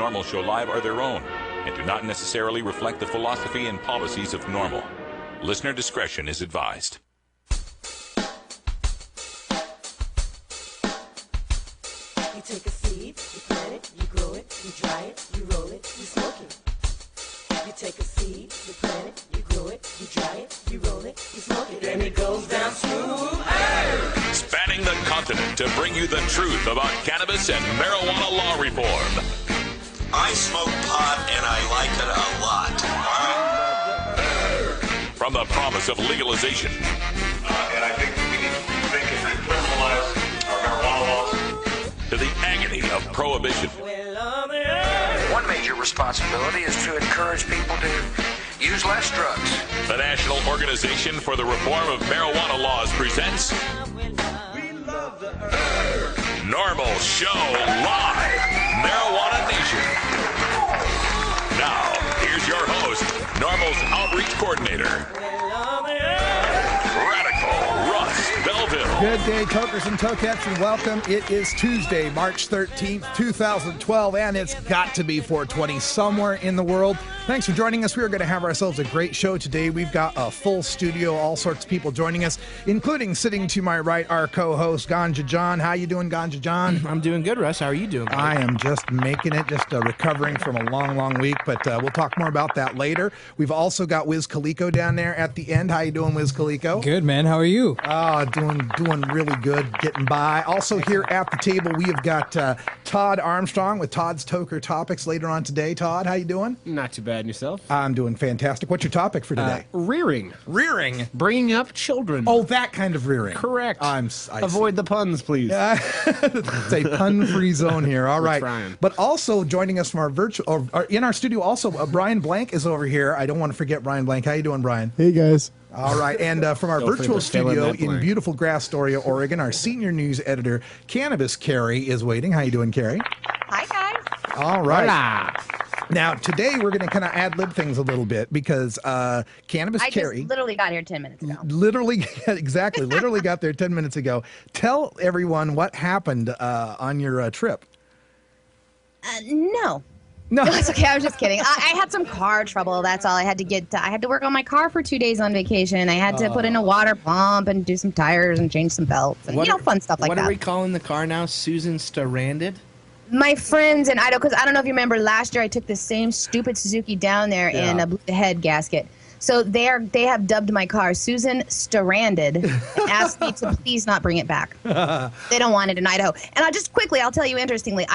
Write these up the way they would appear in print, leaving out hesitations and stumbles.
Norml Show Live are their own and do not necessarily reflect the philosophy and policies of Norml. Listener discretion is advised. You take a seed, you plant it, you grow it, you dry it, you roll it, you smoke it. You take a seed, you plant it, you grow it, you dry it, you roll it, you smoke it. Then it goes down smooth. Spanning the continent to bring you the truth about cannabis and marijuana law reform. I smoke pot and I like it a lot. From the promise of legalization. And I think we need to think and decriminalize our marijuana laws. To the agony of prohibition. One major responsibility is to encourage people to use less drugs. The National Organization for the Reform of Marijuana Laws presents Norml Show Live, Marijuana Nation. Now, here's your host, Norml's outreach coordinator, Radical Russ Belville. Good day, tokers and tokettes, and welcome. It is Tuesday, March 13th, 2012, and it's got to be 420 somewhere in the world. Thanks for joining us. We are going to have ourselves a great show today. We've got a full studio, all sorts of people joining us, including sitting to my right, our co-host, Ganja John. How you doing, Ganja John? I'm doing good, Russ. How are you doing? I am just making it, recovering from a long, long week, but we'll talk more about that later. We've also got Wiz Khalico down there at the end. How you doing, Wiz Khalico? Good, man. How are you? Doing really good, getting by. Also here at the table, we have got Todd Armstrong with Todd's Toker Topics later on today. Todd, how you doing? Not too bad. And yourself? I'm doing fantastic. What's your topic for today? Rearing. Rearing? Bringing up children. Oh, that kind of rearing. Correct. Avoid the puns, please. It's a pun-free zone here. All right. Trying. But also joining us from our virtual, or in our studio also, Brian Blank is over here. I don't want to forget Brian Blank. How you doing, Brian? Hey, guys. All right, and from our virtual studio in beautiful Grastoria, Oregon, our senior news editor, Cannabis Carrie, is waiting. How you doing, Carrie? Hi, guys. All right. Hola. Now, today we're going to kind of ad-lib things a little bit because Cannabis Carrie... I just literally got here 10 minutes ago. Literally got there 10 minutes ago. Tell everyone what happened on your trip. No. No, it's okay. I was just kidding. I had some car trouble. That's all. I had to work on my car for 2 days on vacation. I had to put in a water pump and do some tires and change some belts and fun stuff like that. What are we calling the car now? Susan Stranded? My friends in Idaho, because I don't know if you remember last year, I took the same stupid Suzuki down there and blew the head gasket. So they have dubbed my car Susan Stranded and asked me to please not bring it back. They don't want it in Idaho. And I'll tell you interestingly,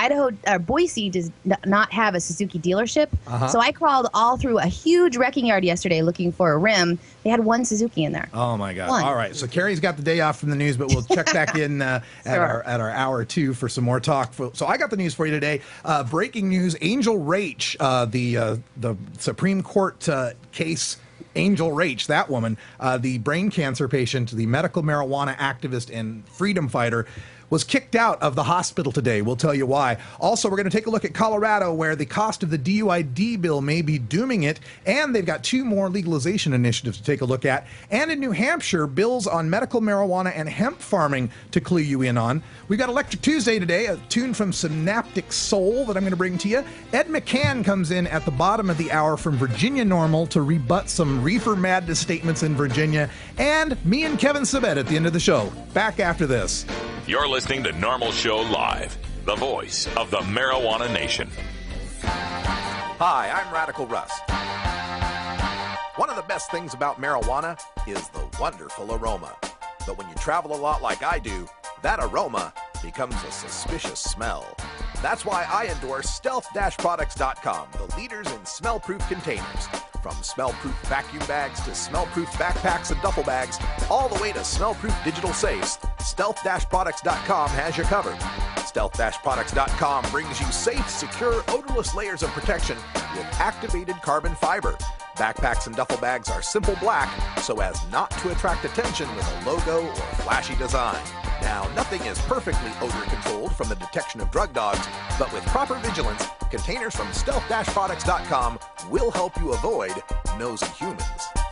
Boise does not have a Suzuki dealership. So I crawled all through a huge wrecking yard yesterday looking for a rim. They had one Suzuki in there. Oh my God. One. All right. So Carrie's got the day off from the news, but we'll check back in at our hour two for some more talk. So I got the news for you today. Breaking news, Angel Rach, the Supreme Court case, Angel Rach, that woman, the brain cancer patient, the medical marijuana activist and freedom fighter, was kicked out of the hospital today. We'll tell you why. Also, we're going to take a look at Colorado, where the cost of the DUID bill may be dooming it, and they've got 2 more legalization initiatives to take a look at. And in New Hampshire, bills on medical marijuana and hemp farming to clue you in on. We've got Electric Tuesday today, a tune from Synaptic Soul that I'm going to bring to you. Ed McCann comes in at the bottom of the hour from Virginia Norml to rebut some reefer madness statements in Virginia. And me and Kevin Sabet at the end of the show. Back after this. You're listening to Norml Show Live, the voice of the Marijuana Nation. Hi, I'm Radical Russ. One of the best things about marijuana is the wonderful aroma. But when you travel a lot like I do, that aroma becomes a suspicious smell. That's why I endorse stealth-products.com, the leaders in smell-proof containers. From smell-proof vacuum bags to smell-proof backpacks and duffel bags, all the way to smell-proof digital safes, stealth-products.com has you covered. Stealth-products.com brings you safe, secure, odorless layers of protection with activated carbon fiber. Backpacks and duffel bags are simple black so as not to attract attention with a logo or flashy design. Now, nothing is perfectly odor controlled from the detection of drug dogs, but with proper vigilance, containers from stealth-products.com will help you avoid nosy humans.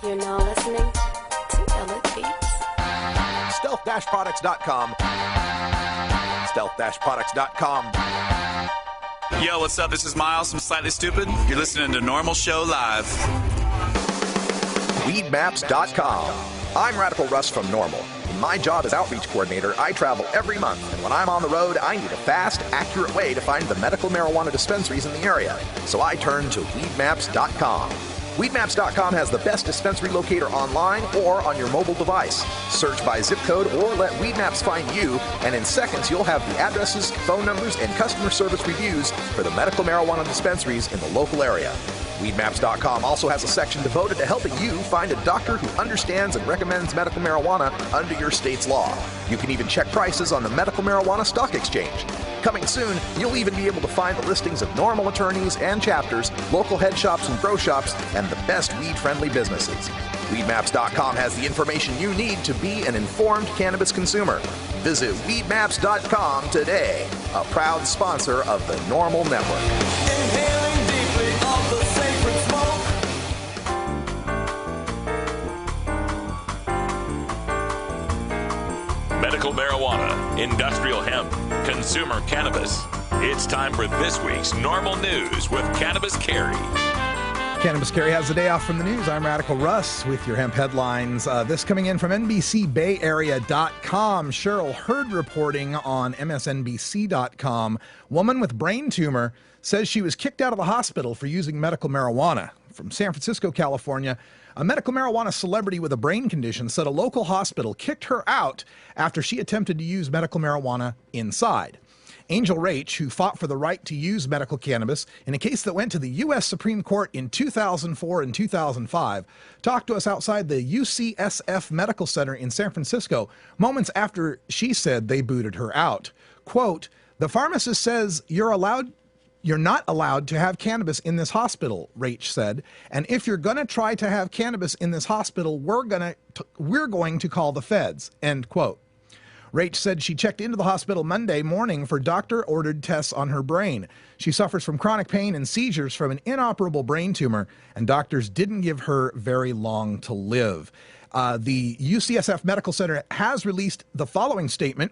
You're now listening to Elliot Beats. Stealth-products.com. Stealth-products.com. Yo, what's up? This is Miles from Slightly Stupid. You're listening to Norml Show Live. Weedmaps.com. I'm Radical Russ from Norml. In my job as outreach coordinator, I travel every month, and when I'm on the road, I need a fast, accurate way to find the medical marijuana dispensaries in the area. So I turn to Weedmaps.com. Weedmaps.com has the best dispensary locator online or on your mobile device. Search by zip code or let Weedmaps find you, and in seconds you'll have the addresses, phone numbers, and customer service reviews for the medical marijuana dispensaries in the local area. Weedmaps.com also has a section devoted to helping you find a doctor who understands and recommends medical marijuana under your state's law. You can even check prices on the Medical Marijuana Stock Exchange. Coming soon, you'll even be able to find the listings of Norml attorneys and chapters, local head shops and grow shops, and the best weed-friendly businesses. Weedmaps.com has the information you need to be an informed cannabis consumer. Visit Weedmaps.com today, a proud sponsor of the Norml Network. Inhaling deeply of the sacred smoke. Medical marijuana, industrial hemp, consumer cannabis. It's time for this week's Norml News with Cannabis Carrie. Cannabis Carrie has the day off from the news. I'm Radical Russ with your hemp headlines. This coming in from NBCBayArea.com. Cheryl Hurd reporting on MSNBC.com. Woman with brain tumor says she was kicked out of the hospital for using medical marijuana. From San Francisco, California, a medical marijuana celebrity with a brain condition said a local hospital kicked her out after she attempted to use medical marijuana inside. Angel Rach, who fought for the right to use medical cannabis in a case that went to the U.S. Supreme Court in 2004 and 2005, talked to us outside the UCSF Medical Center in San Francisco moments after she said they booted her out. Quote, "The pharmacist says you're not allowed to have cannabis in this hospital," Rach said. "And if you're going to try to have cannabis in this hospital, we're going to call the feds," end quote. Rach said she checked into the hospital Monday morning for doctor-ordered tests on her brain. She suffers from chronic pain and seizures from an inoperable brain tumor, and doctors didn't give her very long to live. The UCSF Medical Center has released the following statement.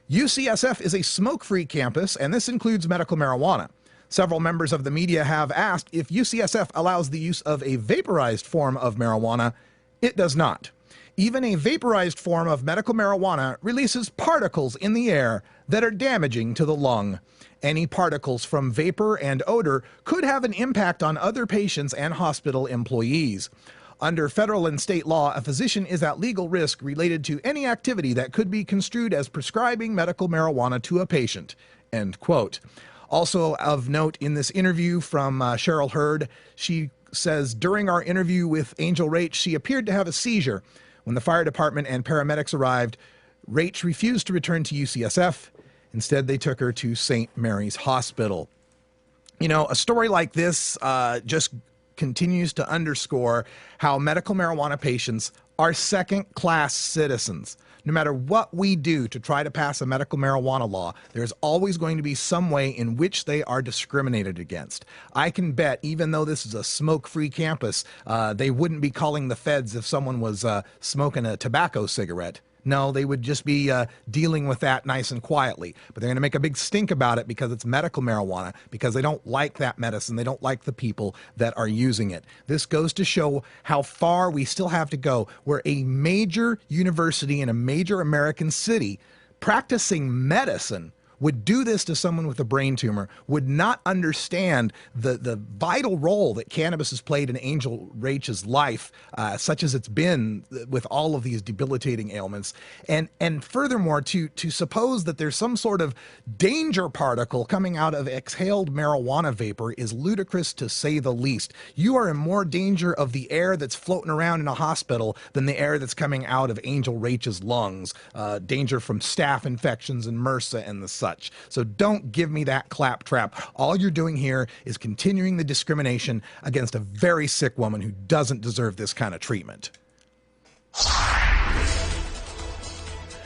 UCSF is a smoke-free campus, and this includes medical marijuana. Several members of the media have asked if UCSF allows the use of a vaporized form of marijuana. It does not. Even a vaporized form of medical marijuana releases particles in the air that are damaging to the lung. Any particles from vapor and odor could have an impact on other patients and hospital employees. Under federal and state law, a physician is at legal risk related to any activity that could be construed as prescribing medical marijuana to a patient. End quote. Also of note in this interview from Cheryl Hurd, she says, during our interview with Angel Rach, she appeared to have a seizure. When the fire department and paramedics arrived, Rach refused to return to UCSF. Instead, they took her to St. Mary's Hospital. You know, a story like this just continues to underscore how medical marijuana patients are second-class citizens. No matter what we do to try to pass a medical marijuana law, there's always going to be some way in which they are discriminated against. I can bet, even though this is a smoke-free campus, they wouldn't be calling the feds if someone was smoking a tobacco cigarette. No, they would just be dealing with that nice and quietly. But they're going to make a big stink about it because it's medical marijuana, because they don't like that medicine. They don't like the people that are using it. This goes to show how far we still have to go, where a major university in a major American city practicing medicine would do this to someone with a brain tumor, would not understand the vital role that cannabis has played in Angel Rach's life, such as it's been with all of these debilitating ailments. And furthermore, to suppose that there's some sort of danger particle coming out of exhaled marijuana vapor is ludicrous, to say the least. You are in more danger of the air that's floating around in a hospital than the air that's coming out of Angel Rach's lungs. Danger from staph infections and MRSA and the such. So don't give me that claptrap. All you're doing here is continuing the discrimination against a very sick woman who doesn't deserve this kind of treatment.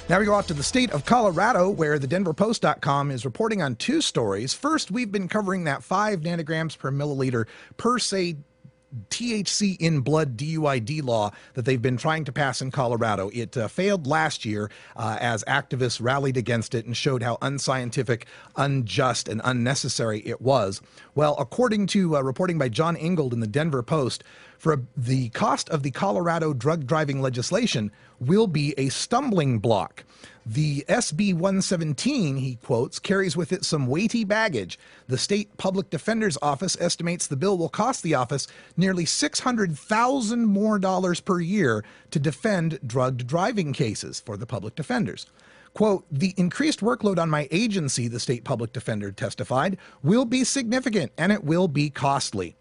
Now we go out to the state of Colorado, where the DenverPost.com is reporting on two stories. First, we've been covering that 5 nanograms per milliliter per se THC in blood DUID law that they've been trying to pass in Colorado. It failed last year as activists rallied against it and showed how unscientific, unjust, and unnecessary it was. Well, according to reporting by John Ingold in the Denver Post, the cost of the Colorado drug driving legislation will be a stumbling block. The SB 117, he quotes, carries with it some weighty baggage. The state public defender's office estimates the bill will cost the office nearly $600,000 more per year to defend drugged driving cases for the public defenders. Quote, the increased workload on my agency, the state public defender testified, will be significant and it will be costly.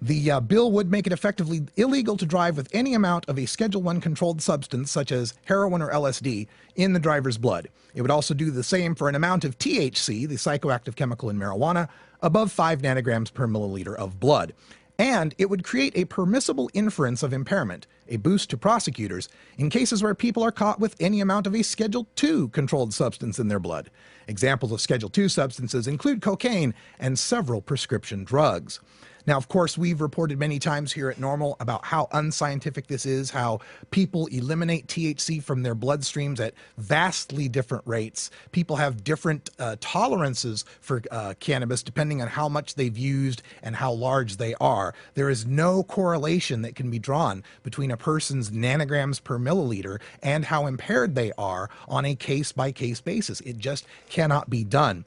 The bill would make it effectively illegal to drive with any amount of a Schedule I controlled substance, such as heroin or LSD, in the driver's blood. It would also do the same for an amount of THC, the psychoactive chemical in marijuana, above 5 nanograms per milliliter of blood. And it would create a permissible inference of impairment, a boost to prosecutors, in cases where people are caught with any amount of a Schedule II controlled substance in their blood. Examples of Schedule II substances include cocaine and several prescription drugs. Now, of course, we've reported many times here at Norml about how unscientific this is, how people eliminate THC from their bloodstreams at vastly different rates. People have different tolerances for cannabis depending on how much they've used and how large they are. There is no correlation that can be drawn between a person's nanograms per milliliter and how impaired they are on a case-by-case basis. It just cannot be done.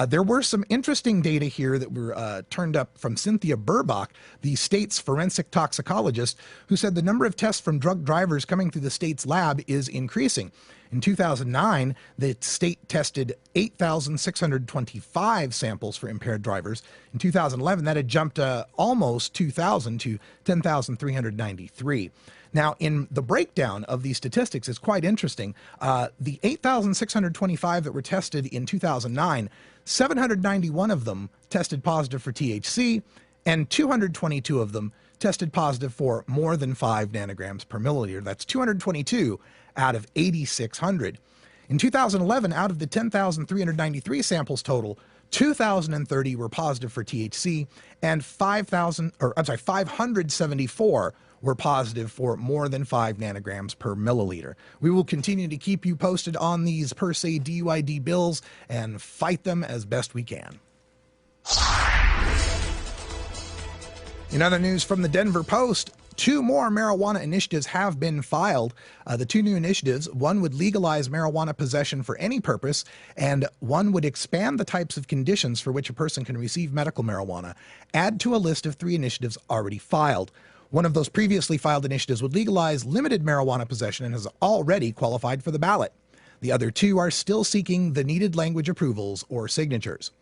There were some interesting data here that were turned up from Cynthia Burbach, the state's forensic toxicologist, who said the number of tests from drug drivers coming through the state's lab is increasing. In 2009, the state tested 8,625 samples for impaired drivers. In 2011, that had jumped almost 2,000 to 10,393. Now, in the breakdown of these statistics is quite interesting. The 8,625 that were tested in 2009, 791 of them tested positive for THC, and 222 of them tested positive for more than 5 nanograms per milliliter. That's 222 out of 8,600. In 2011, out of the 10,393 samples total, 2,030 were positive for THC, and 574 were positive for more than 5 nanograms per milliliter. We will continue to keep you posted on these per se DUID bills and fight them as best we can. In other news from the Denver Post, 2 more marijuana initiatives have been filed. The 2 new initiatives, one would legalize marijuana possession for any purpose, and one would expand the types of conditions for which a person can receive medical marijuana, add to a list of 3 initiatives already filed. One of those previously filed initiatives would legalize limited marijuana possession and has already qualified for the ballot. The other 2 are still seeking the needed language approvals or signatures.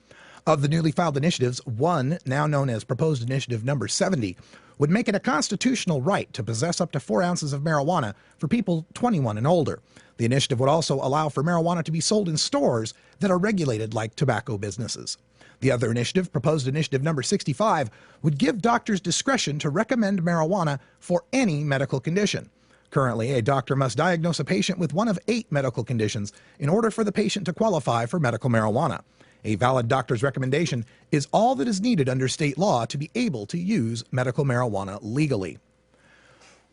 Of the newly filed initiatives, one, now known as Proposed Initiative Number 70, would make it a constitutional right to possess up to 4 ounces of marijuana for people 21 and older. The initiative would also allow for marijuana to be sold in stores that are regulated like tobacco businesses. The other initiative, Proposed Initiative Number 65, would give doctors discretion to recommend marijuana for any medical condition. Currently, a doctor must diagnose a patient with one of 8 medical conditions in order for the patient to qualify for medical marijuana. A valid doctor's recommendation is all that is needed under state law to be able to use medical marijuana legally.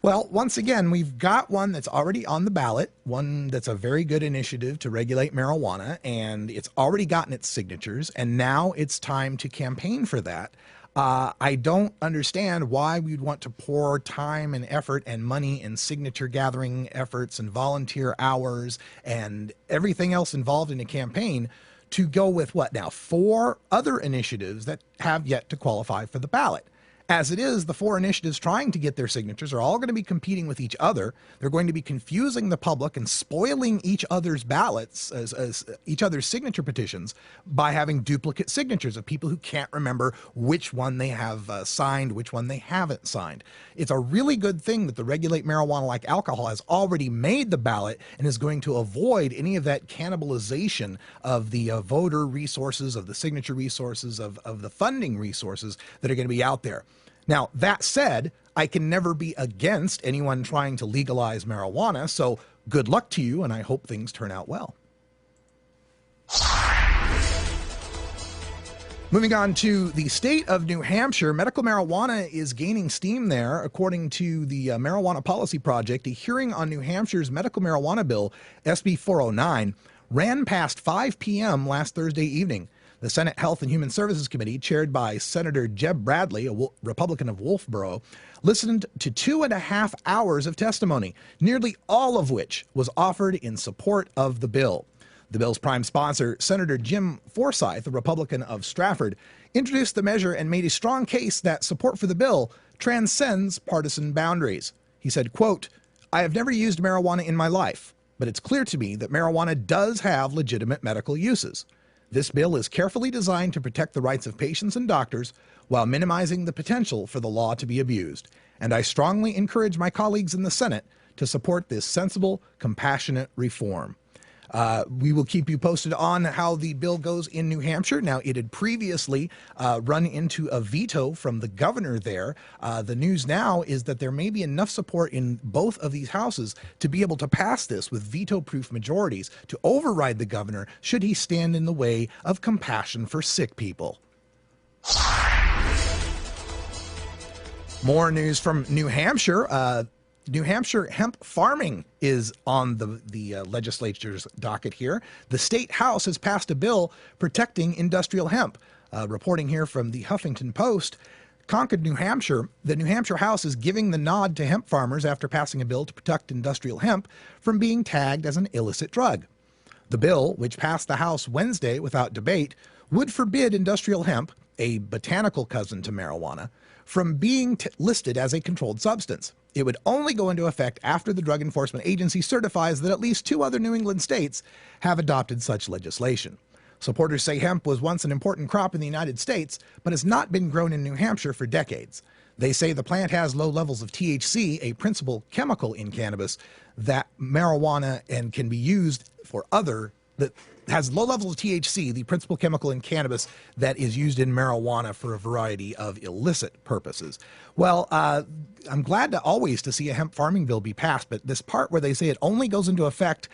Well, once again, we've got one that's already on the ballot, one that's a very good initiative to regulate marijuana, and it's already gotten its signatures, and now it's time to campaign for that. I don't understand why we'd want to pour time and effort and money and signature gathering efforts and volunteer hours and everything else involved in a campaign to go with what now, 4 other initiatives that have yet to qualify for the ballot. As it is, the 4 initiatives trying to get their signatures are all going to be competing with each other. They're going to be confusing the public and spoiling each other's ballots, as each other's signature petitions, by having duplicate signatures of people who can't remember which one they have signed, which one they haven't signed. It's a really good thing that the Regulate Marijuana Like Alcohol has already made the ballot and is going to avoid any of that cannibalization of the voter resources, of the signature resources, of the funding resources that are going to be out there. Now, that said, I can never be against anyone trying to legalize marijuana, so good luck to you, and I hope things turn out well. Moving on to the state of New Hampshire, medical marijuana is gaining steam there. According to the Marijuana Policy Project, a hearing on New Hampshire's medical marijuana bill, SB 409, ran past 5 p.m. last Thursday evening. The Senate Health and Human Services Committee, chaired by Senator Jeb Bradley, a Republican of Wolfboro, listened to 2.5 hours of testimony, nearly all of which was offered in support of the bill. The bill's prime sponsor, Senator Jim Forsyth, a Republican of Stratford, introduced the measure and made a strong case that support for the bill transcends partisan boundaries. He said, quote, "I have never used marijuana in my life, but it's clear to me that marijuana does have legitimate medical uses. This bill is carefully designed to protect the rights of patients and doctors while minimizing the potential for the law to be abused. And I strongly encourage my colleagues in the Senate to support this sensible, compassionate reform." We will keep you posted on how the bill goes in New Hampshire. Now, it had previously run into a veto from the governor there. The news now is that there may be enough support in both of these houses to be able to pass this with veto-proof majorities to override the governor should he stand in the way of compassion for sick people. More news from New Hampshire. New Hampshire hemp farming is on the legislature's docket here. The state house has passed a bill protecting industrial hemp. Reporting here from the Huffington Post, Concord, New Hampshire, the New Hampshire House is giving the nod to hemp farmers after passing a bill to protect industrial hemp from being tagged as an illicit drug. The bill, which passed the House Wednesday without debate, would forbid industrial hemp, a botanical cousin to marijuana, from being listed as a controlled substance. It would only go into effect after the Drug Enforcement Agency certifies that at least 2 other New England states have adopted such legislation. Supporters say hemp was once an important crop in the United States, but has not been grown in New Hampshire for decades. They say the plant has low levels of THC, a principal chemical in cannabis, that marijuana and can be used for that has low levels of THC, the principal chemical in cannabis that is used in marijuana for a variety of illicit purposes. Well, I'm glad to see a hemp farming bill be passed, but this part where they say it only goes into effect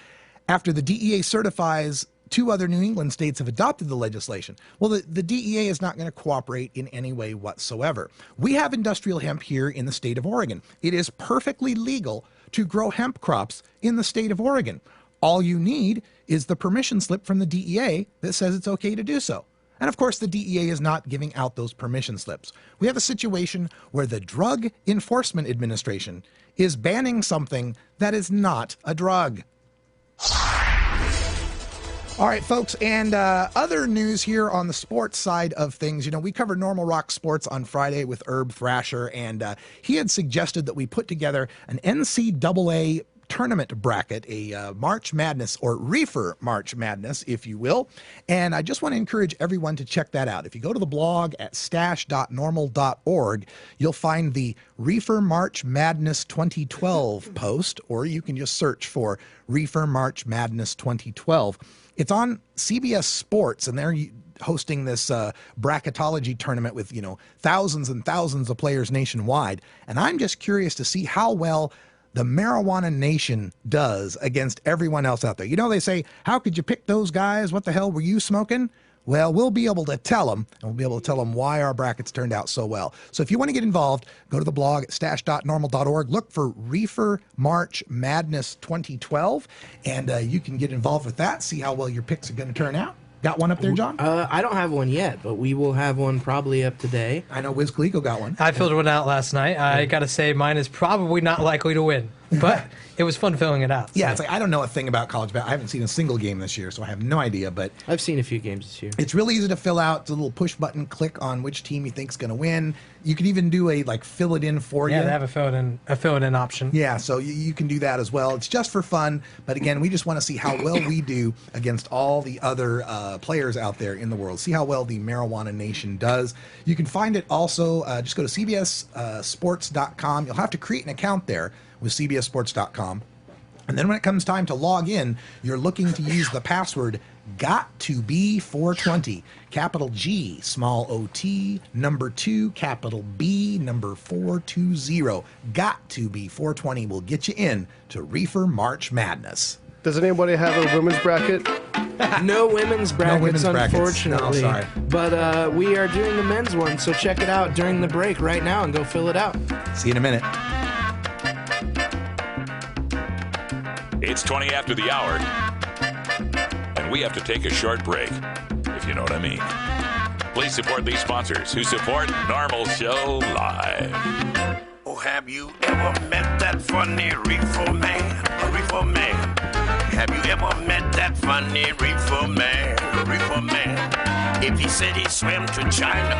after the DEA certifies 2 other New England states have adopted the legislation. Well, the DEA is not going to cooperate in any way whatsoever. We have industrial hemp here in the state of Oregon. It is perfectly legal to grow hemp crops in the state of Oregon. All you need is the permission slip from the DEA that says it's okay to do so. And of course, the DEA is not giving out those permission slips. We have a situation where the Drug Enforcement Administration is banning something that is not a drug. All right, folks, and other news here on the sports side of things. You know, we covered Norml Rock Sports on Friday with Herb Thrasher, and he had suggested that we put together an NCAA tournament bracket, a March Madness, or Reefer March Madness, if you will. And I just want to encourage everyone to check that out. If you go to the blog at stash.norml.org, you'll find the Reefer March Madness 2012 post, or you can just search for Reefer March Madness 2012. It's on CBS Sports, and they're hosting this bracketology tournament with, thousands and thousands of players nationwide. And I'm just curious to see how well the Marijuana Nation does against everyone else out there. They say, how could you pick those guys? What the hell were you smoking? Well, we'll be able to tell them, and we'll be able to tell them why our brackets turned out so well. So if you want to get involved, go to the blog at stash.norml.org, look for Reefer March Madness 2012, and you can get involved with that, see how well your picks are going to turn out. Got one up there, John? I don't have one yet, but we will have one probably up today. I know Wiz Khalifa got one. I filled one out last night. I got to say mine is probably not likely to win, but it was fun filling it out. So. Yeah, it's like I don't know a thing about college basketball. I haven't seen a single game this year, so I have no idea. But I've seen a few games this year. It's really easy to fill out. It's a little push button click on which team you think's going to win. You can even do a fill it in for you. Yeah, they have a fill it in option. Yeah, so you can do that as well. It's just for fun, but again, we just want to see how well we do against all the other players out there in the world. See how well the Marijuana Nation does. You can find it also. Just go to cbssports.com. You'll have to create an account there with cbssports.com. And then when it comes time to log in, you're looking to use the password GOT2B420, capital G, small OT, number 2, capital B, number 420. GOT2B420 will get you in to Reefer March Madness. Does anybody have a women's bracket? No women's brackets, unfortunately. No, sorry. But we are doing the men's one, so check it out during the break right now and go fill it out. See you in a minute. It's 20 after the hour, and we have to take a short break, if you know what I mean. Please support these sponsors who support Norml Show Live. Oh, have you ever met that funny reefer man? A reefer man. Have you ever met that funny reefer man? A reefer man. If he said he swam to China,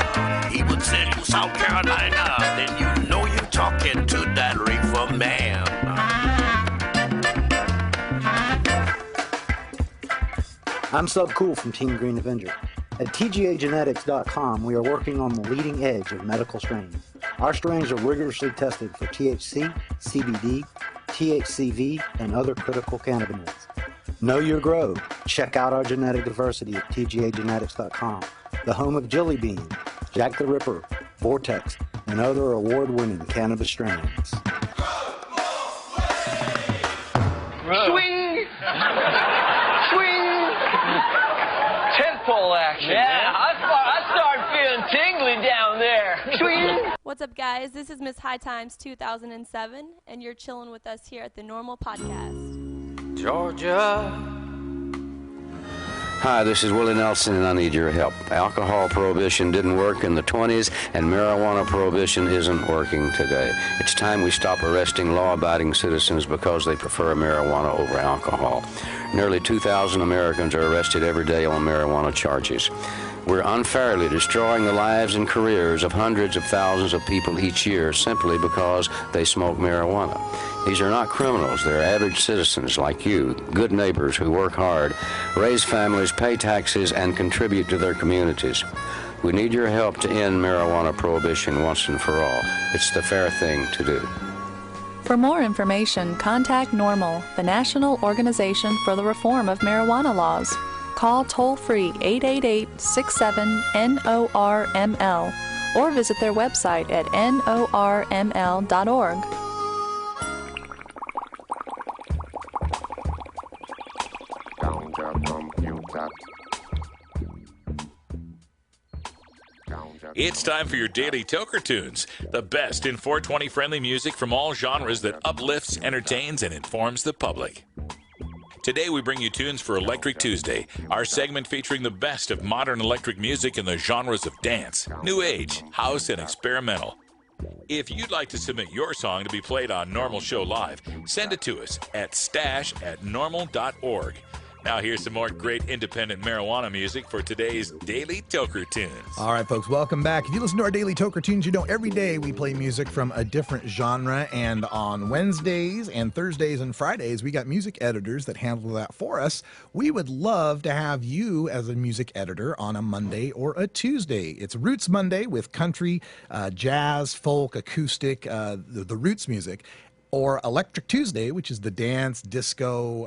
he would sell you South Carolina. Then you know you're talking to that reefer man. I'm Sub Cool from Team Green Avenger. At TGAgenetics.com, we are working on the leading edge of medical strains. Our strains are rigorously tested for THC, CBD, THCV, and other critical cannabinoids. Know your grow. Check out our genetic diversity at TGAgenetics.com, the home of Jelly Bean, Jack the Ripper, Vortex, and other award-winning cannabis strains. Swing! Swing! Tentpole action. Yeah, I start feeling tingly down there. Swing! What's up, guys? This is Miss High Times 2007, and you're chilling with us here at the Norml Podcast. Georgia. Hi, this is Willie Nelson, and I need your help. Alcohol prohibition didn't work in the 20s, and marijuana prohibition isn't working today. It's time we stop arresting law-abiding citizens because they prefer marijuana over alcohol. Nearly 2,000 Americans are arrested every day on marijuana charges. We're unfairly destroying the lives and careers of hundreds of thousands of people each year simply because they smoke marijuana. These are not criminals. They're average citizens like you, good neighbors who work hard, raise families, pay taxes, and contribute to their communities. We need your help to end marijuana prohibition once and for all. It's the fair thing to do. For more information, contact Norml, the National Organization for the Reform of Marijuana Laws. Call toll-free 888-67-NORML or visit their website at norml.org. It's time for your daily Toker Tunes, the best in 420 friendly music from all genres that uplifts, entertains, and informs the public. Today we bring you tunes for Electric Tuesday, our segment featuring the best of modern electric music in the genres of dance, new age, house, and experimental. If you'd like to submit your song to be played on Norml Show Live, send it to us at stash@norml.org. Now here's some more great independent marijuana music for today's Daily Toker Tunes. All right, folks, welcome back. If you listen to our Daily Toker Tunes, you know every day we play music from a different genre, and on Wednesdays and Thursdays and Fridays, we got music editors that handle that for us. We would love to have you as a music editor on a Monday or a Tuesday. It's Roots Monday with country, jazz, folk, acoustic, the roots music. Or Electric Tuesday, which is the dance, disco,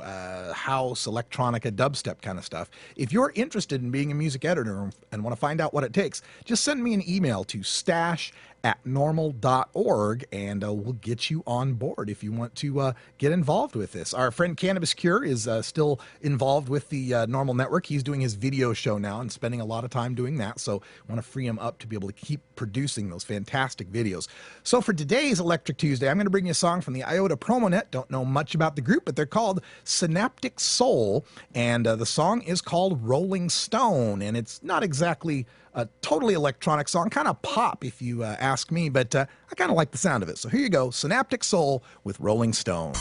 house, electronica, dubstep kind of stuff. If you're interested in being a music editor and want to find out what it takes, just send me an email to stash@norml.org, and we'll get you on board if you want to get involved with this. Our friend Cannabis Cure is still involved with the Norml Network. He's doing his video show now and spending a lot of time doing that, so I want to free him up to be able to keep producing those fantastic videos. So for today's Electric Tuesday, I'm going to bring you a song from the Iota Promonet. Don't know much about the group, but they're called Synaptic Soul, and the song is called Rolling Stone, and it's not exactly a totally electronic song, kind of pop if you ask me, but I kind of like the sound of it. So here you go, Synaptic Soul with Rolling Stone.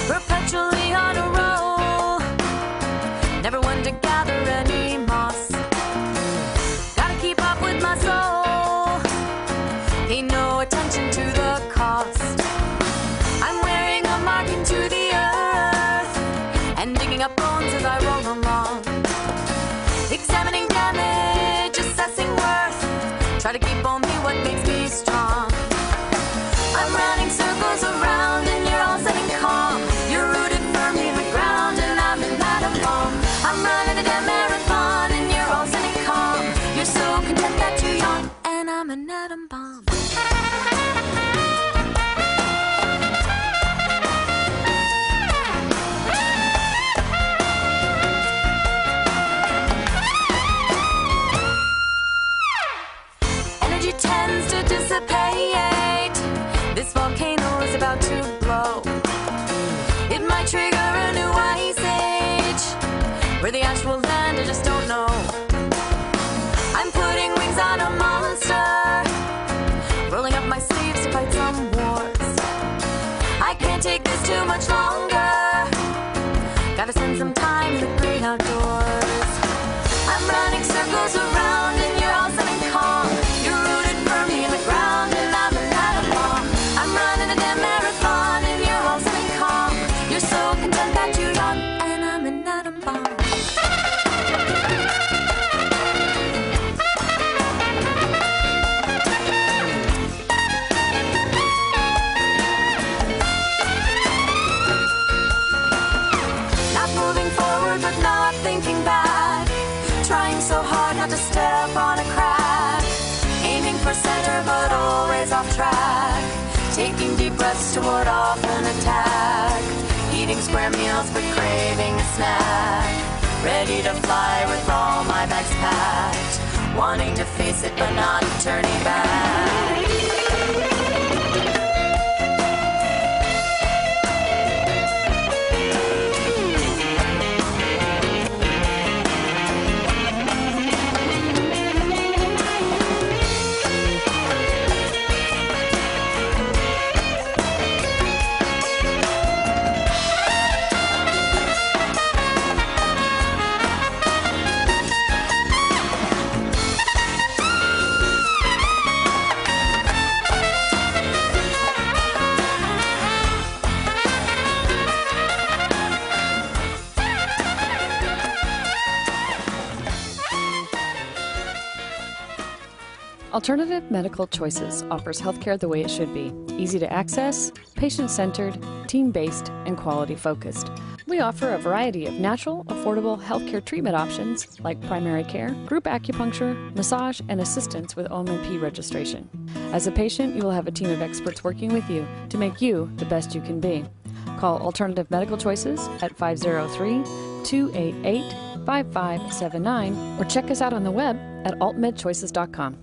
Perpetually on a roll, never start to blow. It might trigger a new ice age. Where the ash will land, I just don't know. I'm putting wings on a monster, rolling up my sleeves to fight some wars. I can't take this too much longer. Gotta spend some time in the great outdoors. I'm running circles around and you're awesome and calm. You're rooted firmly in the ground and I'm an atom bomb. I'm running a damn marathon and you're awesome and calm. You're so content that you're young and I'm an atom bomb. Thinking back, trying so hard not to step on a crack, aiming for center but always off track, taking deep breaths to ward off an attack, eating square meals but craving a snack, ready to fly with all my bags packed, wanting to face it but not turning back. Alternative Medical Choices offers healthcare the way it should be. Easy to access, patient-centered, team-based, and quality-focused. We offer a variety of natural, affordable healthcare treatment options like primary care, group acupuncture, massage, and assistance with OMP registration. As a patient, you will have a team of experts working with you to make you the best you can be. Call Alternative Medical Choices at 503-288-5579 or check us out on the web at altmedchoices.com.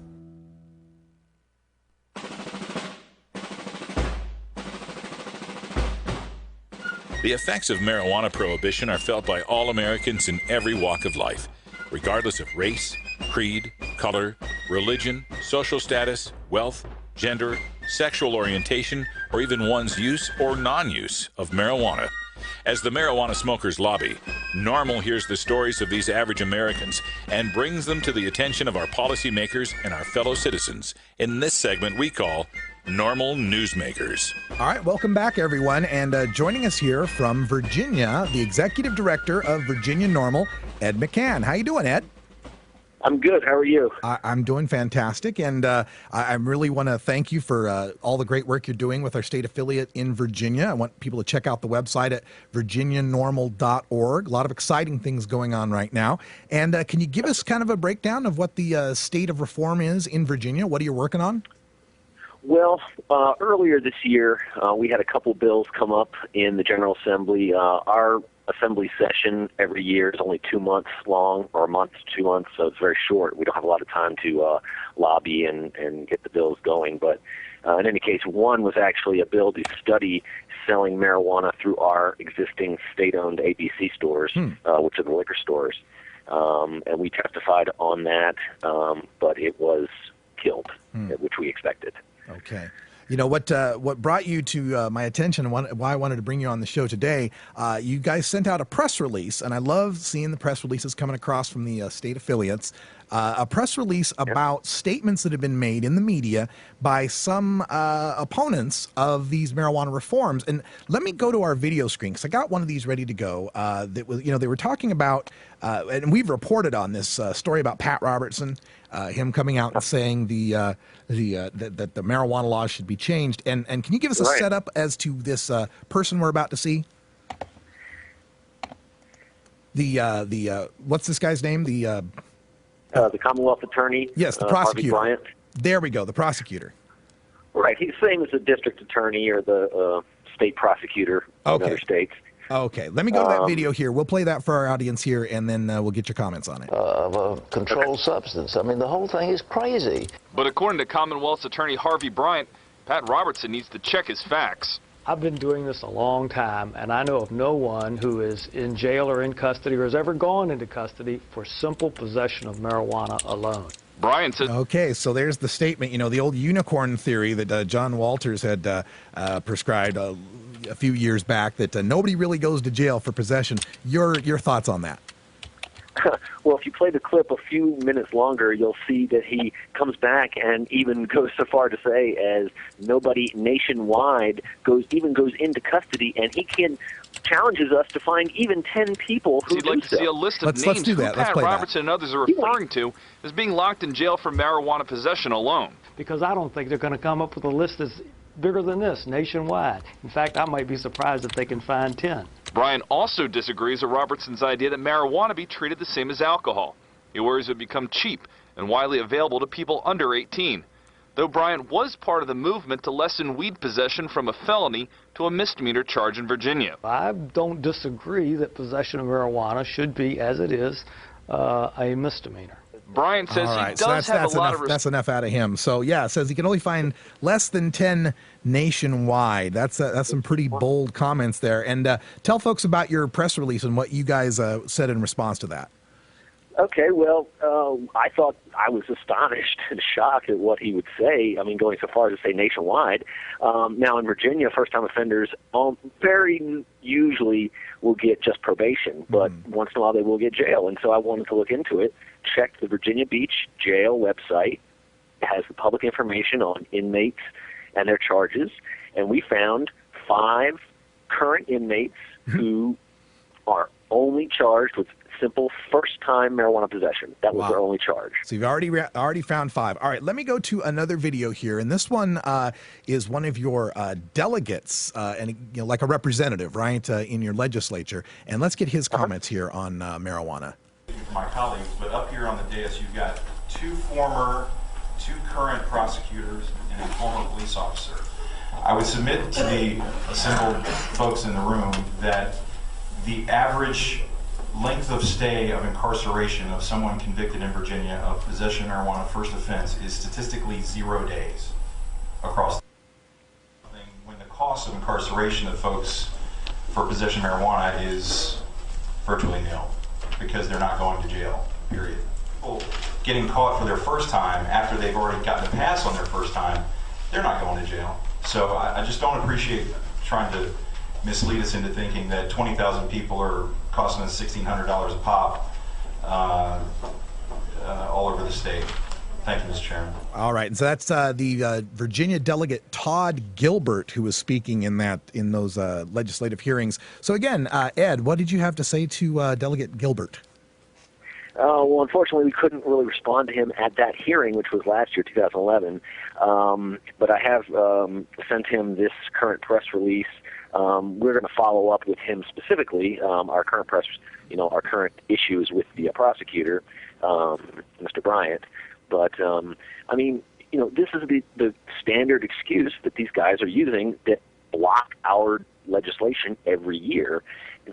The effects of marijuana prohibition are felt by all Americans in every walk of life, regardless of race, creed, color, religion, social status, wealth, gender, sexual orientation, or even one's use or non-use of marijuana. As the marijuana smokers lobby, Norml hears the stories of these average Americans and brings them to the attention of our policymakers and our fellow citizens in this segment we call Norml Newsmakers. All right, welcome back, everyone. And joining us here from Virginia, the executive director of Virginia Norml, Ed McCann. How you doing, Ed? I'm good. How are you? I'm doing fantastic, and I really want to thank you for all the great work you're doing with our state affiliate in Virginia. I want people to check out the website at virginianormal.org. A lot of exciting things going on right now. And can you give us kind of a breakdown of what the state of reform is in Virginia? What are you working on? Well, earlier this year, we had a couple bills come up in the General Assembly. Our assembly session every year is only 2 months long, or a month to 2 months, so it's very short. We don't have a lot of time to lobby and get the bills going. But in any case, one was actually a bill to study selling marijuana through our existing state-owned ABC stores, which are the liquor stores. And we testified on that, but it was killed, which we expected. Okay. You know, what brought you to my attention and why I wanted to bring you on the show today, you guys sent out a press release, and I love seeing the press releases coming across from the state affiliates, a press release about statements that have been made in the media by some opponents of these marijuana reforms. And let me go to our video screen, because I got one of these ready to go. That was, you know, they were talking about, and we've reported on this story about Pat Robertson, him coming out and saying that the marijuana laws should be changed. And can you give us a setup as to this person we're about to see? The what's this guy's name? The Commonwealth Attorney. Yes, the prosecutor. Harvey Bryant. There we go, the prosecutor. Right, he's the same as the district attorney or the state prosecutor in other states. Okay, let me go to that video here. We'll play that for our audience here, and then we'll get your comments on it. Of a controlled substance. I mean, the whole thing is crazy. But according to Commonwealth's attorney Harvey Bryant, Pat Robertson needs to check his facts. I've been doing this a long time, and I know of no one who is in jail or in custody or has ever gone into custody for simple possession of marijuana alone. Brian said. Okay, so there's the statement. You know, the old unicorn theory that John Walters had prescribed a few years back, that nobody really goes to jail for possession. Your thoughts on that? Well, if you play the clip a few minutes longer, you'll see that he comes back and even goes so far to say as nobody nationwide goes into custody, and he challenges us to find even 10 people who He'd like to see a list of names who Pat Robertson and others are referring to as being locked in jail for marijuana possession alone. Because I don't think they're going to come up with a list that's bigger than this nationwide. In fact, I might be surprised if they can find 10. Brian also disagrees with Robertson's idea that marijuana be treated the same as alcohol. He worries it would become cheap and widely available to people under 18. Though Brian was part of the movement to lessen weed possession from a felony to a misdemeanor charge in Virginia. I don't disagree that possession of marijuana should be, as it is, a misdemeanor. Brian says he does have a lot of... That's enough out of him. So, yeah, it says he can only find less than 10 nationwide. That's some pretty bold comments there. And tell folks about your press release and what you guys said in response to that. Okay, well, I thought I was astonished and shocked at what he would say. I mean, going so far as to say nationwide. Now, in Virginia, first-time offenders very usually will get just probation, but once in a while they will get jail. And so I wanted to look into it, checked the Virginia Beach Jail website. It has the public information on inmates and their charges, and we found 5 current inmates who are only charged with simple first-time marijuana possession. That was their only charge. So you've already found 5. All right, let me go to another video here, and this one is one of your delegates, and like a representative, right, in your legislature. And let's get his comments here on marijuana. My colleagues, but up here on the dais, you've got 2 current prosecutors and a former police officer. I would submit to the assembled folks in the room that the average length of stay of incarceration of someone convicted in Virginia of possession of marijuana first offense is statistically 0 days across. When the cost of incarceration of folks for possession of marijuana is virtually nil because they're not going to jail, period. People getting caught for their first time after they've already gotten a pass on their first time, they're not going to jail. So I just don't appreciate trying to mislead us into thinking that 20,000 people are costing us $1,600 a pop all over the state. Thank you, Mr. Chairman. All right, and so that's the Virginia delegate Todd Gilbert who was speaking in those legislative hearings. So again, Ed, what did you have to say to Delegate Gilbert? Well, unfortunately, we couldn't really respond to him at that hearing, which was last year, 2011. But I have sent him this current press release. We're going to follow up with him specifically. Our current our current issues with the prosecutor, Mr. Bryant. But I mean, this is the standard excuse that these guys are using that block our legislation every year,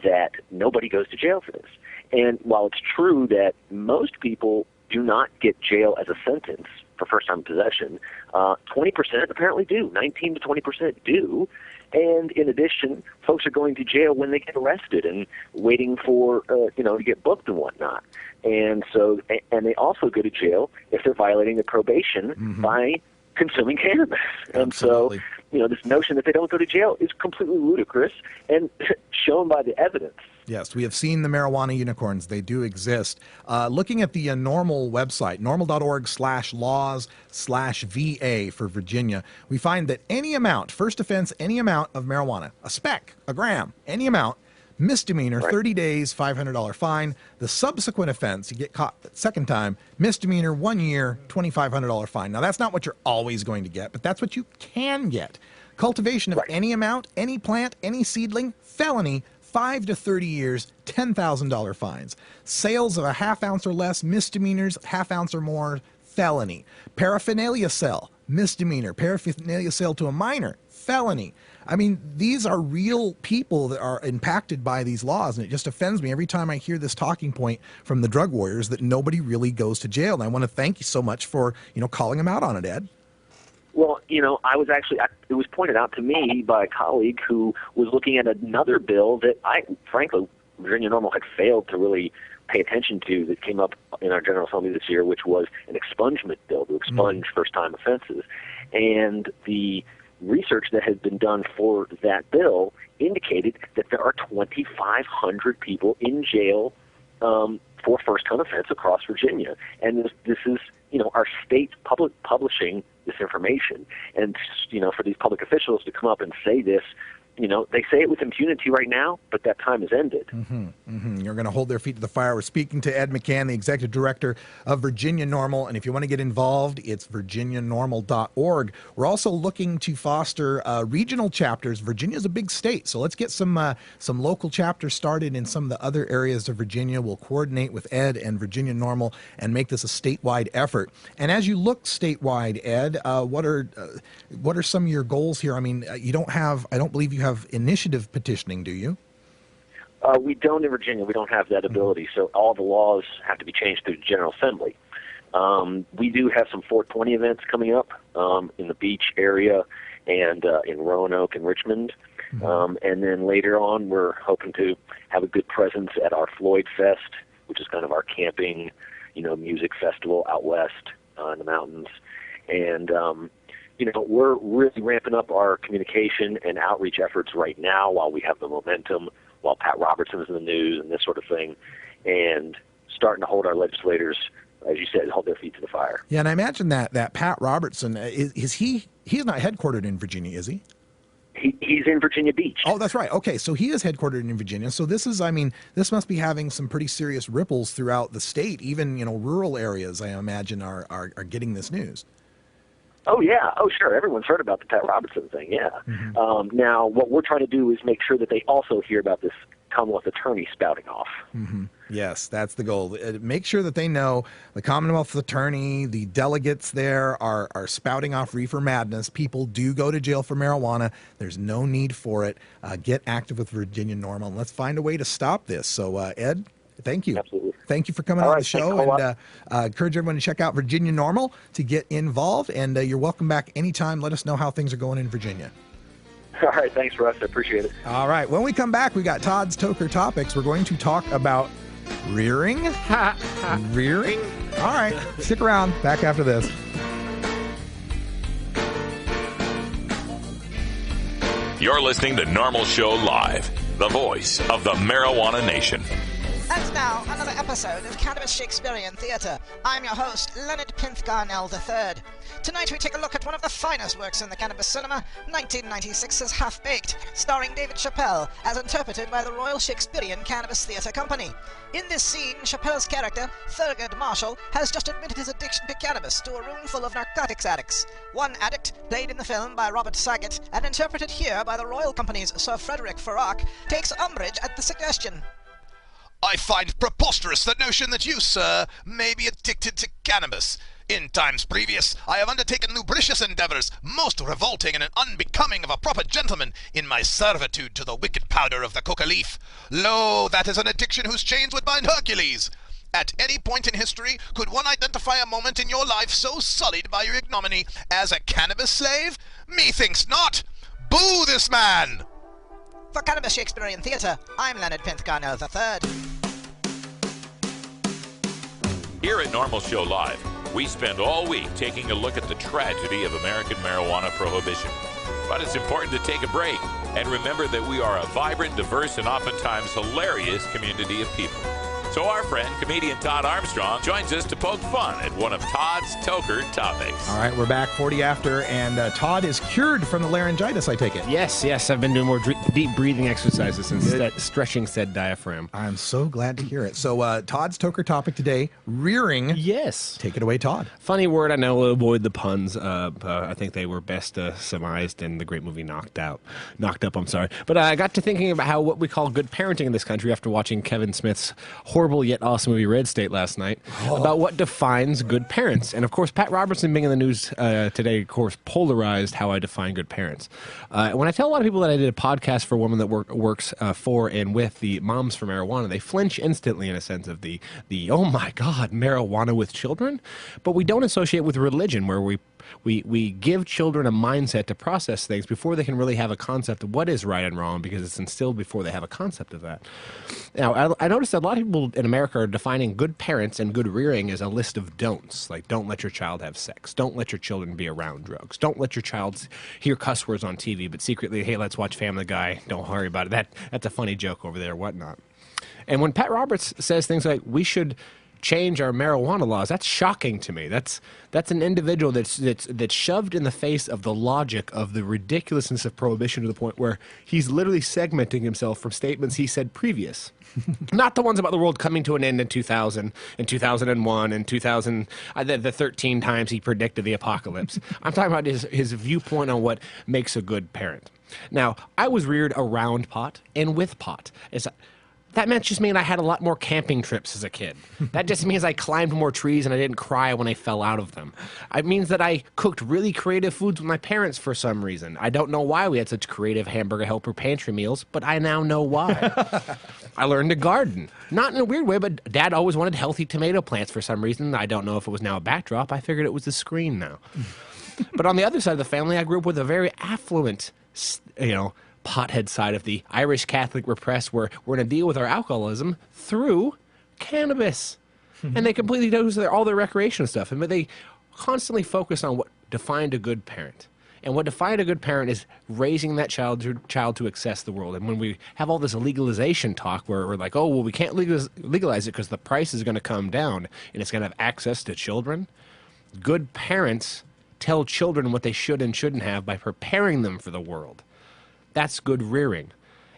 that nobody goes to jail for this. And while it's true that most people do not get jail as a sentence for first-time possession, 20% apparently do. 19 to 20% do. And in addition, folks are going to jail when they get arrested and waiting for, to get booked and whatnot. And so, and they also go to jail if they're violating the probation by consuming cannabis. And so, this notion that they don't go to jail is completely ludicrous and shown by the evidence. Yes, we have seen the marijuana unicorns. They do exist. Looking at the Norml website, norml.org/laws/VA for Virginia, we find that any amount, first offense, any amount of marijuana, a speck, a gram, any amount, misdemeanor, 30 days, $500 fine. The subsequent offense, you get caught the second time, misdemeanor, 1 year, $2,500 fine. Now, that's not what you're always going to get, but that's what you can get. Cultivation of any amount, any plant, any seedling, felony, 5 to 30 years, $10,000 fines. Sales of a half ounce or less, misdemeanors, half ounce or more, felony. Paraphernalia sale, misdemeanor. Paraphernalia sale to a minor, felony. I mean, these are real people that are impacted by these laws, and it just offends me every time I hear this talking point from the drug warriors that nobody really goes to jail. And I want to thank you so much for, calling them out on it, Ed. Well, I was actually, it was pointed out to me by a colleague who was looking at another bill that frankly, Virginia Norml had failed to really pay attention to, that came up in our General Assembly this year, which was an expungement bill to expunge first-time offenses. And the research that has been done for that bill indicated that there are 2,500 people in jail for first-time offense across Virginia. And this is, our state publishing this information. And, for these public officials to come up and say this, they say it with impunity right now, but that time has ended. You're going to hold their feet to the fire. We're speaking to Ed McCann, the executive director of Virginia Norml. And if you want to get involved, it's virginianorml.org. We're also looking to foster regional chapters. Virginia's a big state, so let's get some local chapters started in some of the other areas of Virginia. We'll coordinate with Ed and Virginia Norml and make this a statewide effort. And as you look statewide, Ed, what are some of your goals here? I mean, I don't believe you have initiative petitioning, do you? We don't in Virginia. We don't have that ability, so all the laws have to be changed through the General Assembly. We do have some 420 events coming up in the beach area and in Roanoke and Richmond. And then later on, we're hoping to have a good presence at our Floyd Fest, which is kind of our camping, music festival out west in the mountains. And we're really ramping up our communication and outreach efforts right now while we have the momentum, while Pat Robertson is in the news and this sort of thing, and starting to hold our legislators, as you said, hold their feet to the fire. Yeah, and I imagine that Pat Robertson, he's not headquartered in Virginia, is he? He's in Virginia Beach. Oh, that's right. Okay, so he is headquartered in Virginia. So this must be having some pretty serious ripples throughout the state. Even, rural areas, I imagine, are getting this news. Oh, yeah. Oh, sure. Everyone's heard about the Pat Robertson thing, yeah. Now, what we're trying to do is make sure that they also hear about this Commonwealth attorney spouting off. Yes, that's the goal. Make sure that they know the Commonwealth attorney, the delegates there are spouting off reefer madness. People do go to jail for marijuana. There's no need for it. Get active with Virginia Norml, and let's find a way to stop this. So, Ed, thank you. Absolutely. Thank you for coming on the show, and encourage everyone to check out Virginia Norml to get involved, and you're welcome back anytime. Let us know how things are going in Virginia. All right, thanks, Russ. I appreciate it. All right, when we come back, we got Todd's Toker Topics. We're going to talk about rearing. Rearing? All right, stick around. Back after this. You're listening to Norml Show Live, the voice of the marijuana nation. And now, another episode of Cannabis Shakespearean Theatre. I'm your host, Leonard Pinth-Garnell III. Tonight we take a look at one of the finest works in the cannabis cinema, 1996's Half-Baked, starring David Chappelle, as interpreted by the Royal Shakespearean Cannabis Theatre Company. In this scene, Chappelle's character, Thurgood Marshall, has just admitted his addiction to cannabis to a room full of narcotics addicts. One addict, played in the film by Robert Saget, and interpreted here by the Royal Company's Sir Frederick Farrach, takes umbrage at the suggestion. I find preposterous the notion that you, sir, may be addicted to cannabis. In times previous, I have undertaken lubricious endeavours, most revolting and unbecoming of a proper gentleman, in my servitude to the wicked powder of the coca leaf. Lo, that is an addiction whose chains would bind Hercules. At any point in history, could one identify a moment in your life so sullied by your ignominy as a cannabis slave? Methinks not. Boo this man! For Cannabis Shakespearean Theatre, I'm Leonard Pinth-Garnell III. Here at Norml Show Live, we spend all week taking a look at the tragedy of American marijuana prohibition. But it's important to take a break and remember that we are a vibrant, diverse, and oftentimes hilarious community of people. So our friend, comedian Todd Armstrong, joins us to poke fun at one of Todd's Toker Topics. All right, we're back 40 after, and Todd is cured from the laryngitis, I take it. Yes, I've been doing more deep breathing exercises and stretching said diaphragm. I'm so glad to hear it. So Todd's Toker Topic today, rearing. Yes. Take it away, Todd. Funny word, I know, avoid the puns. I think they were best surmised in the great movie Knocked Up. But I got to thinking about what we call good parenting in this country after watching Kevin Smith's horrible yet awesome movie Red State last night, about what defines good parents. And of course, Pat Robertson being in the news today, of course, polarized how I define good parents. When I tell a lot of people that I did a podcast for a woman that works for and with the Moms for Marijuana, they flinch instantly in a sense of the oh my God, marijuana with children. But we don't associate with religion, where we We give children a mindset to process things before they can really have a concept of what is right and wrong, because it's instilled before they have a concept of that. Now, I noticed that a lot of people in America are defining good parents and good rearing as a list of don'ts, like don't let your child have sex, don't let your children be around drugs, don't let your child hear cuss words on TV, but secretly, hey, let's watch Family Guy, don't worry about it. That's a funny joke over there, whatnot. And when Pat Roberts says things like we should change our marijuana laws, that's shocking to me. That's an individual that's shoved in the face of the logic of the ridiculousness of prohibition to the point where he's literally segmenting himself from statements he said previous. Not the ones about the world coming to an end in 2000, in 2001, and 2000, the 13 times he predicted the apocalypse. I'm talking about his viewpoint on what makes a good parent. Now, I was reared around pot and with pot. That just means I had a lot more camping trips as a kid. That just means I climbed more trees and I didn't cry when I fell out of them. It means that I cooked really creative foods with my parents for some reason. I don't know why we had such creative hamburger helper pantry meals, but I now know why. I learned to garden. Not in a weird way, but Dad always wanted healthy tomato plants for some reason. I don't know if it was now a backdrop. I figured it was the screen now. But on the other side of the family, I grew up with a very affluent, pothead side of the Irish Catholic repressed, where we're going to deal with our alcoholism through cannabis. And they completely do all their recreational stuff. And they constantly focus on what defined a good parent. And what defined a good parent is raising that child to access the world. And when we have all this legalization talk where we're like, oh, well, we can't legalize it because the price is going to come down and it's going to have access to children, good parents tell children what they should and shouldn't have by preparing them for the world. That's good rearing.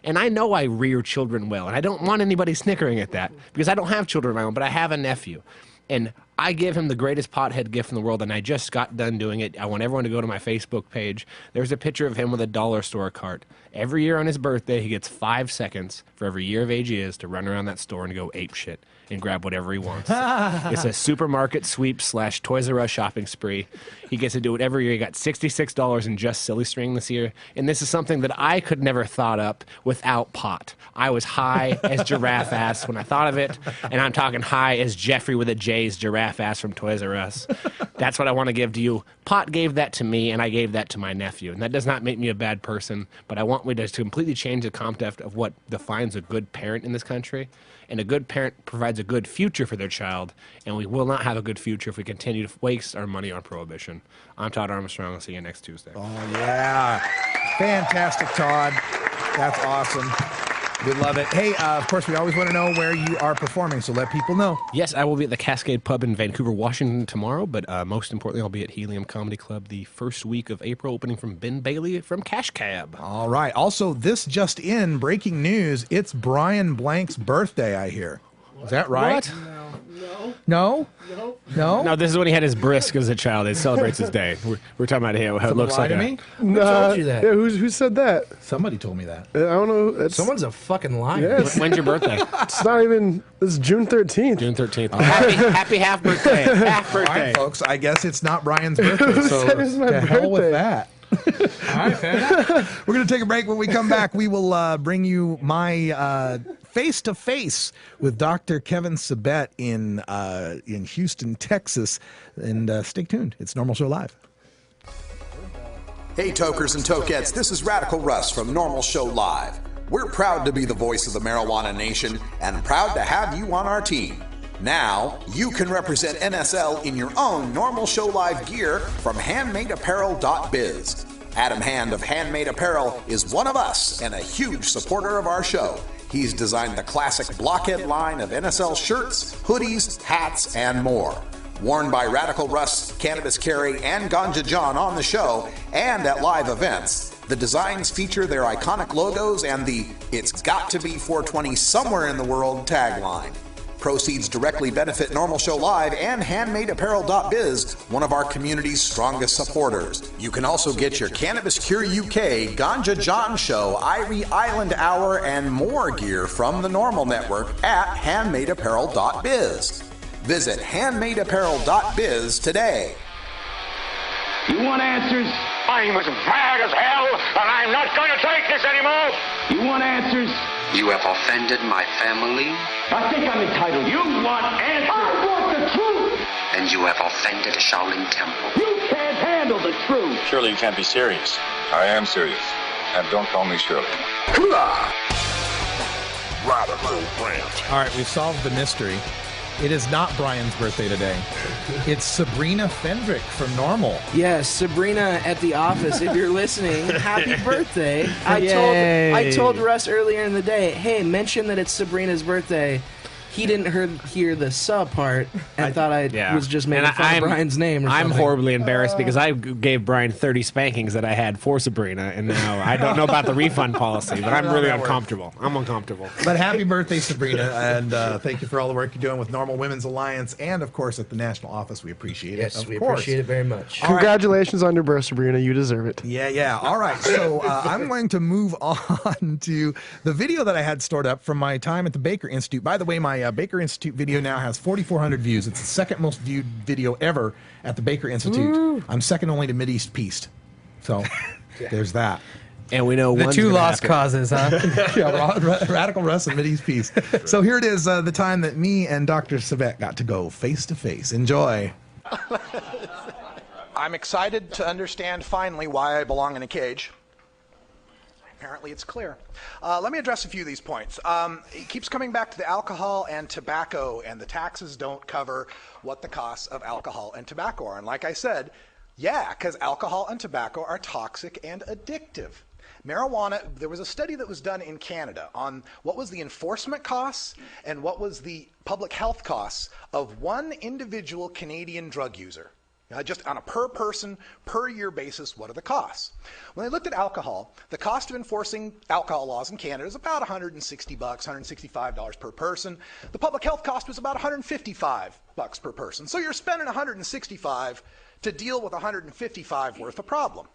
And I know I rear children well, and I don't want anybody snickering at that, because I don't have children of my own, but I have a nephew. And I give him the greatest pothead gift in the world, and I just got done doing it. I want everyone to go to my Facebook page. There's a picture of him with a dollar store cart. Every year on his birthday, he gets 5 seconds for every year of age he is to run around that store and go ape shit and grab whatever he wants. It's a supermarket sweep / Toys R Us shopping spree. He gets to do it every year. He got $66 in just silly string this year. And this is something that I could never thought up without pot. I was high as giraffe ass when I thought of it. And I'm talking high as Jeffrey with a J's giraffe ass from Toys R Us. That's what I want to give to you. Pot gave that to me, and I gave that to my nephew. And that does not make me a bad person, but I want me to completely change the concept of what defines a good parent in this country. And a good parent provides a good future for their child, and we will not have a good future if we continue to waste our money on prohibition. I'm Todd Armstrong. I'll see you next Tuesday. Oh, yeah. Fantastic, Todd. That's awesome. We love it. Hey, of course, we always want to know where you are performing, so let people know. Yes, I will be at the Cascade Pub in Vancouver, Washington tomorrow, but most importantly, I'll be at Helium Comedy Club the first week of April, opening from Ben Bailey from Cash Cab. All right. Also, this just in, breaking news, it's Brian Blank's birthday, I hear. Is that right? What? No? No? No, this is when he had his brisk as a child. It celebrates his day. We're talking about how it looks like to me? Who told you that? Yeah, who said that? Somebody told me that. I don't know. Someone's a fucking liar. Yeah, When's your birthday? It's not even. It's June 13th. June 13th. Happy half birthday. Half birthday. All right, folks. I guess it's not Brian's birthday, so That is my to hell with birthday. that. All right, fair enough. We're going to take a break. When we come back, we will bring you my face-to-face with Dr. Kevin Sabet in Houston, Texas. And stay tuned. It's Norml Show Live. Hey, tokers and tokettes, this is Radical Russ from Norml Show Live. We're proud to be the voice of the marijuana nation and proud to have you on our team. Now, you can represent NSL in your own Norml Show Live gear from handmadeapparel.biz. Adam Hand of Handmade Apparel is one of us and a huge supporter of our show. He's designed the classic blockhead line of NSL shirts, hoodies, hats, and more. Worn by Radical Russ, Cannabis Carry, and Ganja John on the show and at live events, the designs feature their iconic logos and the "It's got to be 420 somewhere in the world" tagline. Proceeds directly benefit Norml Show Live and HandmadeApparel.biz, one of our community's strongest supporters. You can also get your Cannabis Cure UK, Ganja John Show, Irie Island Hour, and more gear from the Norml Network at HandmadeApparel.biz. Visit HandmadeApparel.biz today. You want answers? I'm as mad as hell, and I'm not going to take this anymore. You want answers? You have offended my family. I think I'm entitled. You want answers? I want the truth. And you have offended a Shaolin temple. You can't handle the truth. Surely you can't be serious. I am serious. And don't call me Shirley. Radical rant. All right, we've solved the mystery. It is not Brian's birthday today. It's Sabrina Fendrick from Norml. Yes, Sabrina at the office, if you're listening, happy birthday. I told Russ earlier in the day, hey, mention that it's Sabrina's birthday. He didn't hear the sub part and thought I was just making fun of Brian's name or I'm something. horribly embarrassed because I gave Brian 30 spankings that I had for Sabrina, and now I don't know about the refund policy, but I'm really uncomfortable. I'm uncomfortable. But happy birthday, Sabrina, and thank you for all the work you're doing with Norml Women's Alliance and, of course, at the National Office. We appreciate it. Yes, we appreciate it very much. Congratulations on your birth, Sabrina. You deserve it. Yeah. All right. So I'm going to move on to the video that I had stored up from my time at the Baker Institute. By the way, my Baker Institute video now has 4,400 views. It's the second most viewed video ever at the Baker Institute. Ooh. I'm second only to Mideast Peace. So there's that. And we know the two lost causes, huh? Radical Russ and Mideast Peace. So here it is, the time that me and Dr. Savet got to go face to face. Enjoy. I'm excited to understand finally why I belong in a cage. Apparently it's clear. Let me address a few of these points. It keeps coming back to the alcohol and tobacco, and the taxes don't cover what the costs of alcohol and tobacco are. And like I said, yeah, because alcohol and tobacco are toxic and addictive. Marijuana, there was a study that was done in Canada on what was the enforcement costs and what was the public health costs of one individual Canadian drug user. Just on a per person, per year basis, what are the costs? When they looked at alcohol, the cost of enforcing alcohol laws in Canada is about $160, $165 per person. The public health cost was about $155 per person. So you're spending $165 to deal with $155 worth of problem.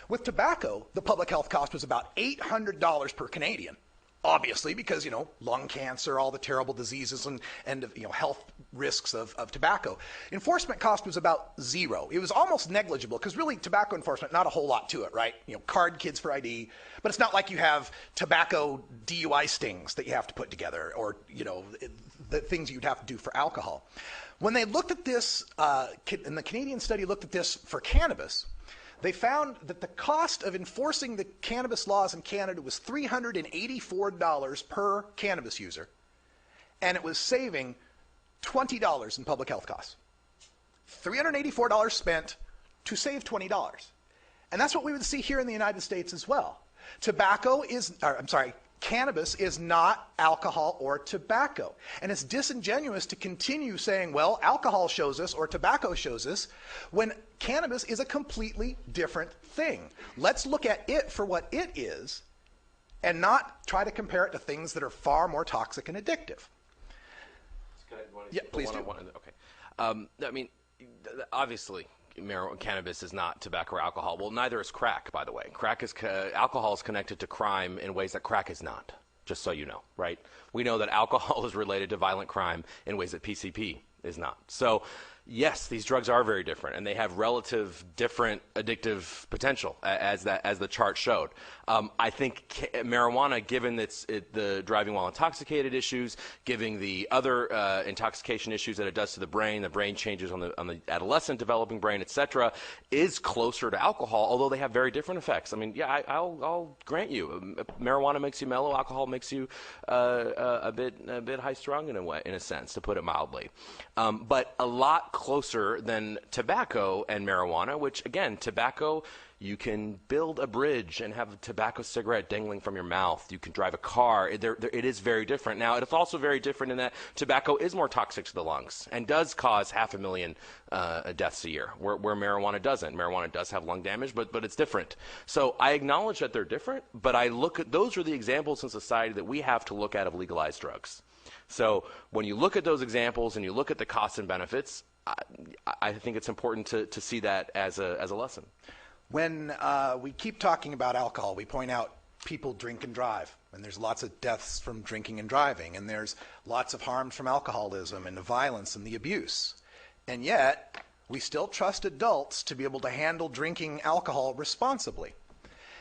With tobacco, the public health cost was about $800 per Canadian. Obviously, because, lung cancer, all the terrible diseases and health risks of tobacco. Enforcement cost was about zero. It was almost negligible because really tobacco enforcement, not a whole lot to it, right? Card kids for ID, but it's not like you have tobacco DUI stings that you have to put together or, the things you'd have to do for alcohol. When they looked at this, and the Canadian study looked at this for cannabis, they found that the cost of enforcing the cannabis laws in Canada was $384 per cannabis user, and it was saving $20 in public health costs. $384 spent to save $20. And that's what we would see here in the United States as well. Cannabis is not alcohol or tobacco. And it's disingenuous to continue saying, well, alcohol shows us or tobacco shows us when cannabis is a completely different thing. Let's look at it for what it is and not try to compare it to things that are far more toxic and addictive. Yeah, please do. Okay. Obviously, cannabis is not tobacco or alcohol. Well, neither is crack, by the way. Alcohol is connected to crime in ways that crack is not, just so you know, right? We know that alcohol is related to violent crime in ways that PCP is not. So, yes, these drugs are very different, and they have relative different addictive potential, as the chart showed. I think marijuana, given the driving while intoxicated issues, given the other intoxication issues that it does to the brain changes on the adolescent developing brain, etc., is closer to alcohol, although they have very different effects. I'll grant you, marijuana makes you mellow, alcohol makes you a bit high-strung in a sense, to put it mildly. But a lot closer than tobacco and marijuana, which, again, tobacco, you can build a bridge and have a tobacco cigarette dangling from your mouth. You can drive a car. It is very different. Now, it's also very different in that tobacco is more toxic to the lungs and does cause 500,000 deaths a year, where marijuana doesn't. Marijuana does have lung damage, but it's different. So I acknowledge that they're different, but those are the examples in society that we have to look at of legalized drugs. So when you look at those examples and you look at the costs and benefits, I think it's important to see that as a lesson. When we keep talking about alcohol, we point out people drink and drive, and there's lots of deaths from drinking and driving, and there's lots of harms from alcoholism and the violence and the abuse. And yet, we still trust adults to be able to handle drinking alcohol responsibly.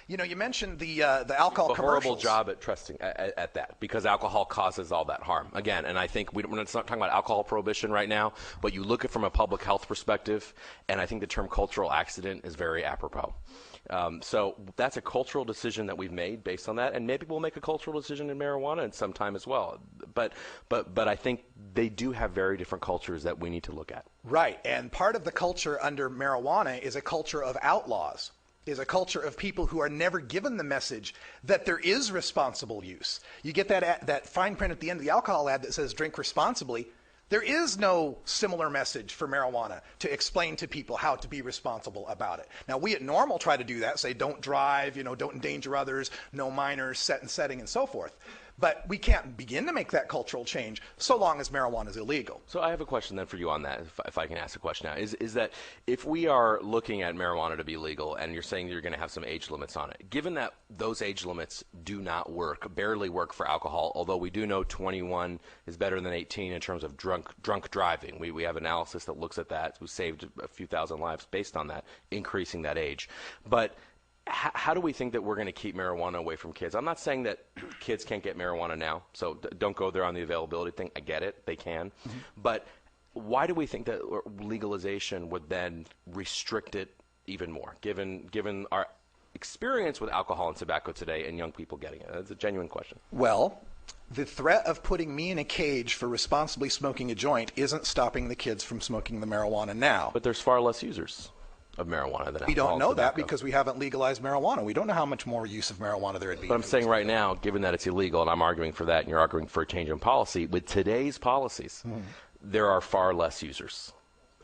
You know, you mentioned the alcohol a horrible commercials. job at trusting at that, because alcohol causes all that harm. Again, and I think we're not talking about alcohol prohibition right now, but you look at it from a public health perspective, and I think the term cultural accident is very apropos. So that's a cultural decision that we've made based on that, and maybe we'll make a cultural decision in marijuana at some time as well. But I think they do have very different cultures that we need to look at. Right, and part of the culture under marijuana is a culture of outlaws, is a culture of people who are never given the message that there is responsible use. You get that fine print at the end of the alcohol ad that says drink responsibly. There is no similar message for marijuana to explain to people how to be responsible about it. Now, we at Norml try to do that, say don't drive, don't endanger others, no minors, set and setting, and so forth. But we can't begin to make that cultural change so long as marijuana is illegal. So I have a question then for you on that, if I can ask a question now. Is that if we are looking at marijuana to be legal, and you're saying you're going to have some age limits on it, given that those age limits do not work, barely work for alcohol, although we do know 21 is better than 18 in terms of drunk driving. We have analysis that looks at that. We saved a few thousand lives based on that, increasing that age. But how do we think that we're going to keep marijuana away from kids? I'm not saying that kids can't get marijuana now, so don't go there on the availability thing. I get it, they can. Mm-hmm. But why do we think that legalization would then restrict it even more, given our experience with alcohol and tobacco today and young people getting it? That's a genuine question. Well, the threat of putting me in a cage for responsibly smoking a joint isn't stopping the kids from smoking the marijuana now. But there's far less users of marijuana than alcohol. We don't know and that tobacco. because we haven't legalized marijuana. We don't know how much more use of marijuana there would be. But I'm saying right now, given that it's illegal, and I'm arguing for that, and you're arguing for a change in policy, with today's policies, there are far less users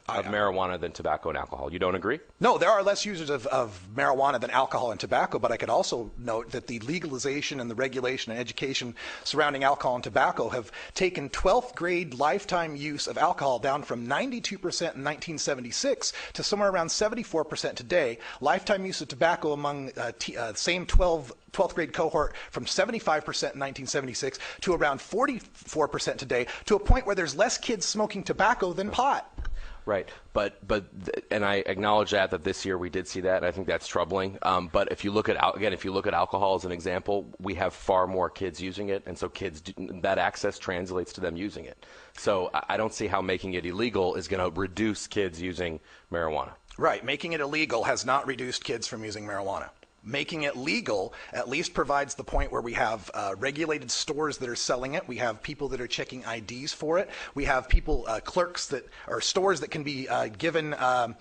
of marijuana than tobacco and alcohol. You don't agree? No, there are less users of marijuana than alcohol and tobacco, but I could also note that the legalization and the regulation and education surrounding alcohol and tobacco have taken 12th grade lifetime use of alcohol down from 92% in 1976 to somewhere around 74% today. Lifetime use of tobacco among same 12th grade cohort from 75% in 1976 to around 44% today, to a point where there's less kids smoking tobacco than pot. Right, and I acknowledge that this year we did see that, and I think that's troubling. But if you look at alcohol as an example, we have far more kids using it, and so that access translates to them using it. So I don't see how making it illegal is going to reduce kids using marijuana. Right, making it illegal has not reduced kids from using marijuana. Making it legal at least provides the point where we have regulated stores that are selling it. We have people that are checking IDs for it. We have people, clerks that are stores that can be given the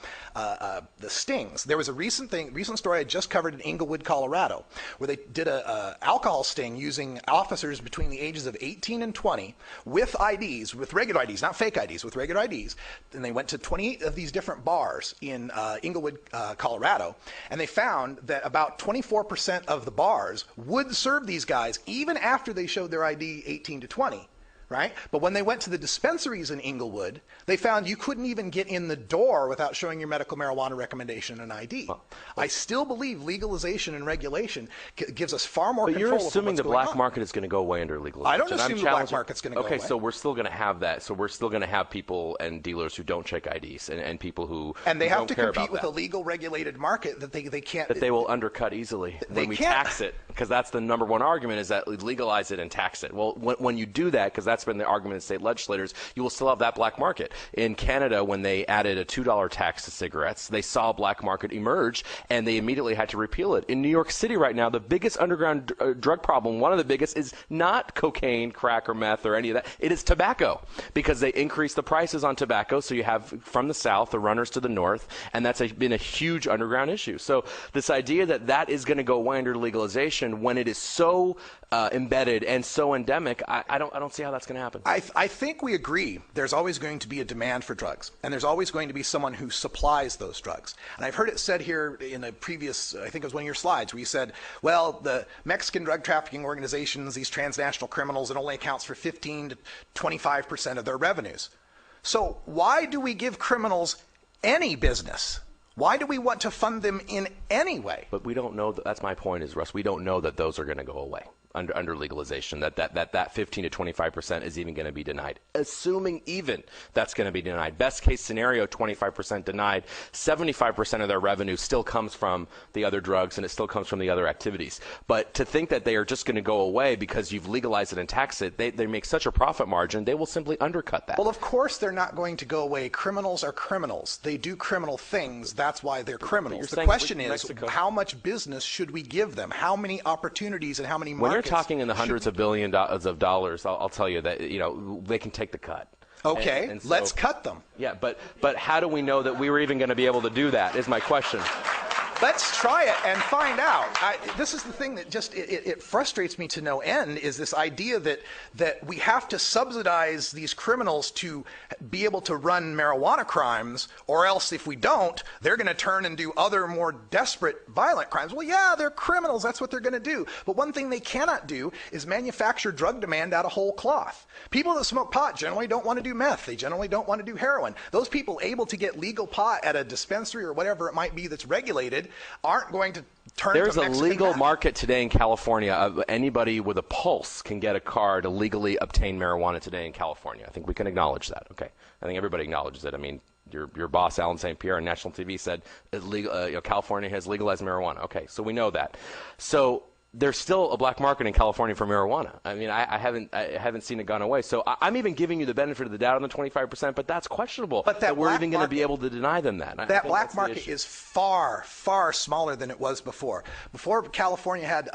stings. There was a recent story I just covered in Englewood, Colorado, where they did a alcohol sting using officers between the ages of 18 and 20 with IDs, with regular IDs, not fake IDs, with regular IDs. And they went to 28 of these different bars in Englewood, Colorado, and they found that about 24% of the bars would serve these guys even after they showed their ID 18 to 20, right? But when they went to the dispensaries in Englewood, they found you couldn't even get in the door without showing your medical marijuana recommendation and ID. I still believe legalization and regulation gives us far more control. But you're assuming the black on. market is going to go away under legalization. I don't assume the black market's going to go away. Okay, so we're still going to have that. So we're still going to have people and dealers who don't check IDs and people who and they who have don't to care compete about with that. a legal regulated market that they can't. That they will undercut easily when we tax it, because that's the number one argument, is that we legalize it and tax it. Well, when you do that, because that's been the argument of state legislators, you will still have that black market. In Canada, when they added a $2 tax to cigarettes, they saw a black market emerge, and they immediately had to repeal it. In New York City right now, the biggest underground drug problem, one of the biggest, is not cocaine, crack, or meth, or any of that. It is tobacco, because they increased the prices on tobacco, so you have from the south the runners to the north, and that's been a huge underground issue. So this idea that is going to go away under legalization when it is so embedded and so endemic, I don't see how that's going to happen. I think we agree there's always going to be a demand for drugs, and there's always going to be someone who supplies those drugs. And I've heard it said here in a previous, I think it was one of your slides, where you said, well, the Mexican drug trafficking organizations, these transnational criminals, it only accounts for 15 to 25% of their revenues. So why do we give criminals any business? Why do we want to fund them in any way? But we don't know. That's my point, is, Russ, we don't know that those are going to go away. under legalization, that 15 to 25% is even going to be denied. Assuming even that's going to be denied. Best case scenario, 25% denied. 75% of their revenue still comes from the other drugs, and it still comes from the other activities. But to think that they are just going to go away because you've legalized it and taxed it, they make such a profit margin, they will simply undercut that. Well, of course they're not going to go away. Criminals are criminals. They do criminal things. That's why they're criminals. The question is, how much business should we give them? How many opportunities and how many markets? When you're talking in the hundreds of billions of dollars, I'll tell you that they can take the cut. Okay, and so, let's cut them. Yeah, but how do we know that we were even going to be able to do that is my question. Let's try it and find out. This is the thing that just it frustrates me to no end, is this idea that we have to subsidize these criminals to be able to run marijuana crimes, or else if we don't, they're going to turn and do other more desperate, violent crimes. Well, yeah, they're criminals. That's what they're going to do. But one thing they cannot do is manufacture drug demand out of whole cloth. People that smoke pot generally don't want to do meth. They generally don't want to do heroin. Those people able to get legal pot at a dispensary or whatever it might be that's regulated aren't going to turn There's to a Mexican legal meth. market today in California. Anybody with a pulse can get a card to legally obtain marijuana today in California. I think we can acknowledge that. Okay, I think everybody acknowledges it. I mean, your boss, Alan St. Pierre, on national TV said California has legalized marijuana. Okay, so we know that. So there's still a black market in California for marijuana. I mean, I haven't seen it gone away. So I'm even giving you the benefit of the doubt on the 25%, but that's questionable. But that we're black even going to market- be able to deny them that. I That think black that's the market issue. is far, far smaller than it was before. Before California had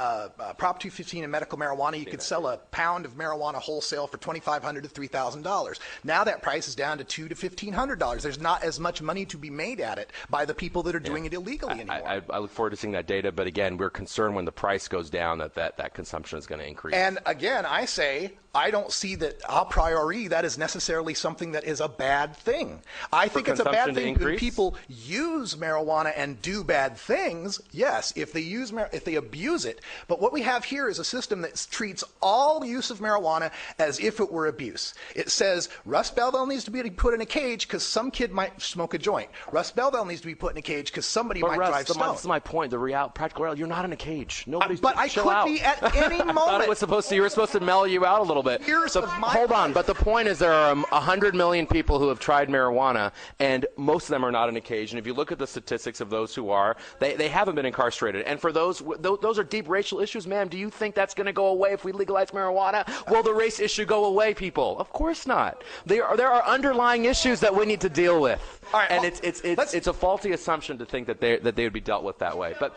Prop 215 and medical marijuana, you could sell a pound of marijuana wholesale for $2,500 to $3,000. Now that price is down to $200 to $1,500. There's not as much money to be made at it by the people that are doing it illegally anymore. I look forward to seeing that data, but again, we're concerned when the price goes down that consumption is going to increase. And again, I say, I don't see that a priori that is necessarily something that is a bad thing. I think it's a bad consumption to thing when increase? people use marijuana and do bad things. Yes, if they abuse it. But what we have here is a system that treats all use of marijuana as if it were abuse. It says Russ Belville needs to be put in a cage because some kid might smoke a joint. Russ Belville needs to be put in a cage because somebody But might Russ, drive stone. this is my point. The practical reality, you're not in a cage. Nobody's. But I chill could out. be at any I thought moment. it was supposed to. You were supposed to mellow you out a little bit. So hold on. But the point is, there are 100 million people who have tried marijuana, and most of them are not in a cage. And if you look at the statistics of those who are, they haven't been incarcerated. And for those are deep racial issues, ma'am. Do you think that's going to go away if we legalize marijuana? Will the race issue go away, people? Of course not. There are underlying issues that we need to deal with. All right, and well, it's a faulty assumption to think that they would be dealt with that way. But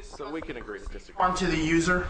so we can agree to disagree. Onto the user.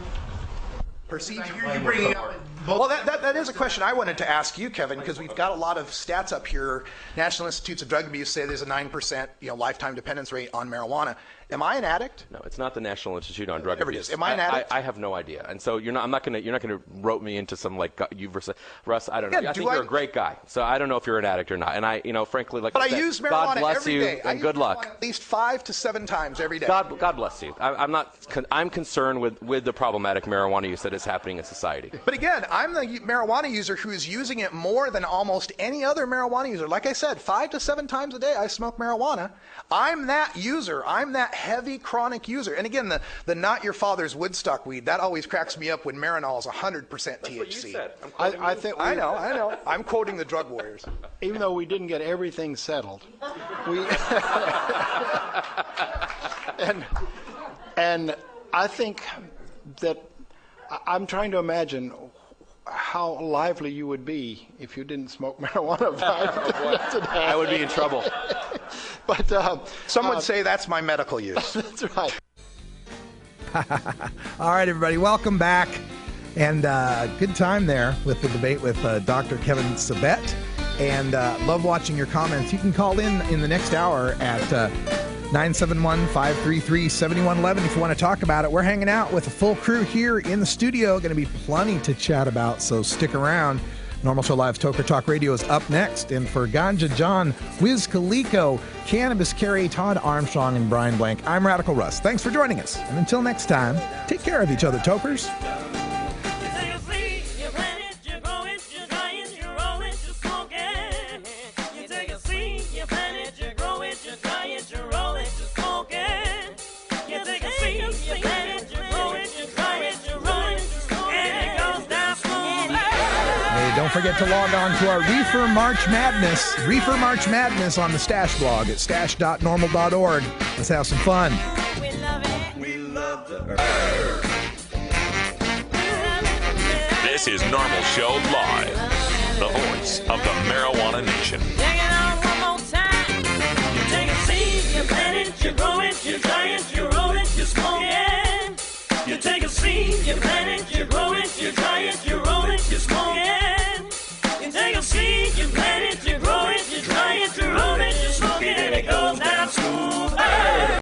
Perceive you're bringing up. Well, that is a question I wanted to ask you, Kevin, because we've got a lot of stats up here. National Institutes of Drug Abuse say there's a 9% lifetime dependence rate on marijuana. Am I an addict? No, it's not the National Institute on Drug Whatever it Abuse. is. Am I an addict? I have no idea, and so you're not going to rope me into some you versus Russ. I don't know. Yeah, I think you're a great guy, so I don't know if you're an addict or not. And frankly, like But I I said, use marijuana God bless every you day. I and use good marijuana luck. At least 5 to 7 times every day. God bless you. I'm concerned with the problematic marijuana use that is happening in society. But again, I'm the marijuana user who is using it more than almost any other marijuana user. Like I said, 5 to 7 times a day I smoke marijuana. I'm that user. I'm that heavy chronic user. And again, the not your father's Woodstock weed, that always cracks me up when Marinol is 100% THC. What you said. I think I know. I'm quoting the drug warriors. Even though we didn't get everything settled, and I think that I'm trying to imagine how lively you would be if you didn't smoke marijuana. I would be in trouble. But some would say that's my medical use. That's right. All right, everybody, welcome back. And good time there with the debate with Dr. Kevin Sabet. And love watching your comments. You can call in the next hour at 971-533-7111 if you want to talk about it. We're hanging out with a full crew here in the studio. Going to be plenty to chat about, so stick around. Norml Show Live's Toker Talk Radio is up next. And for Ganja John, Wiz Khalico, Cannabis Carrie, Todd Armstrong, and Brian Blank, I'm Radical Russ. Thanks for joining us. And until next time, take care of each other, Tokers. You take a seed, you plant it, you grow it, you dry it, you roll it, you Don't forget to log on to our Reefer March Madness on the Stash blog at stash.norml.org. Let's have some fun. This is Norml Show Live, the voice of the Marijuana Nation. Take it on one more time. You take a seed, you plant it, you grow it, you dry it, you roll it, you smoke it. You take a seed, you plant it, you grow it, you dry it, you roll it, you smoke it.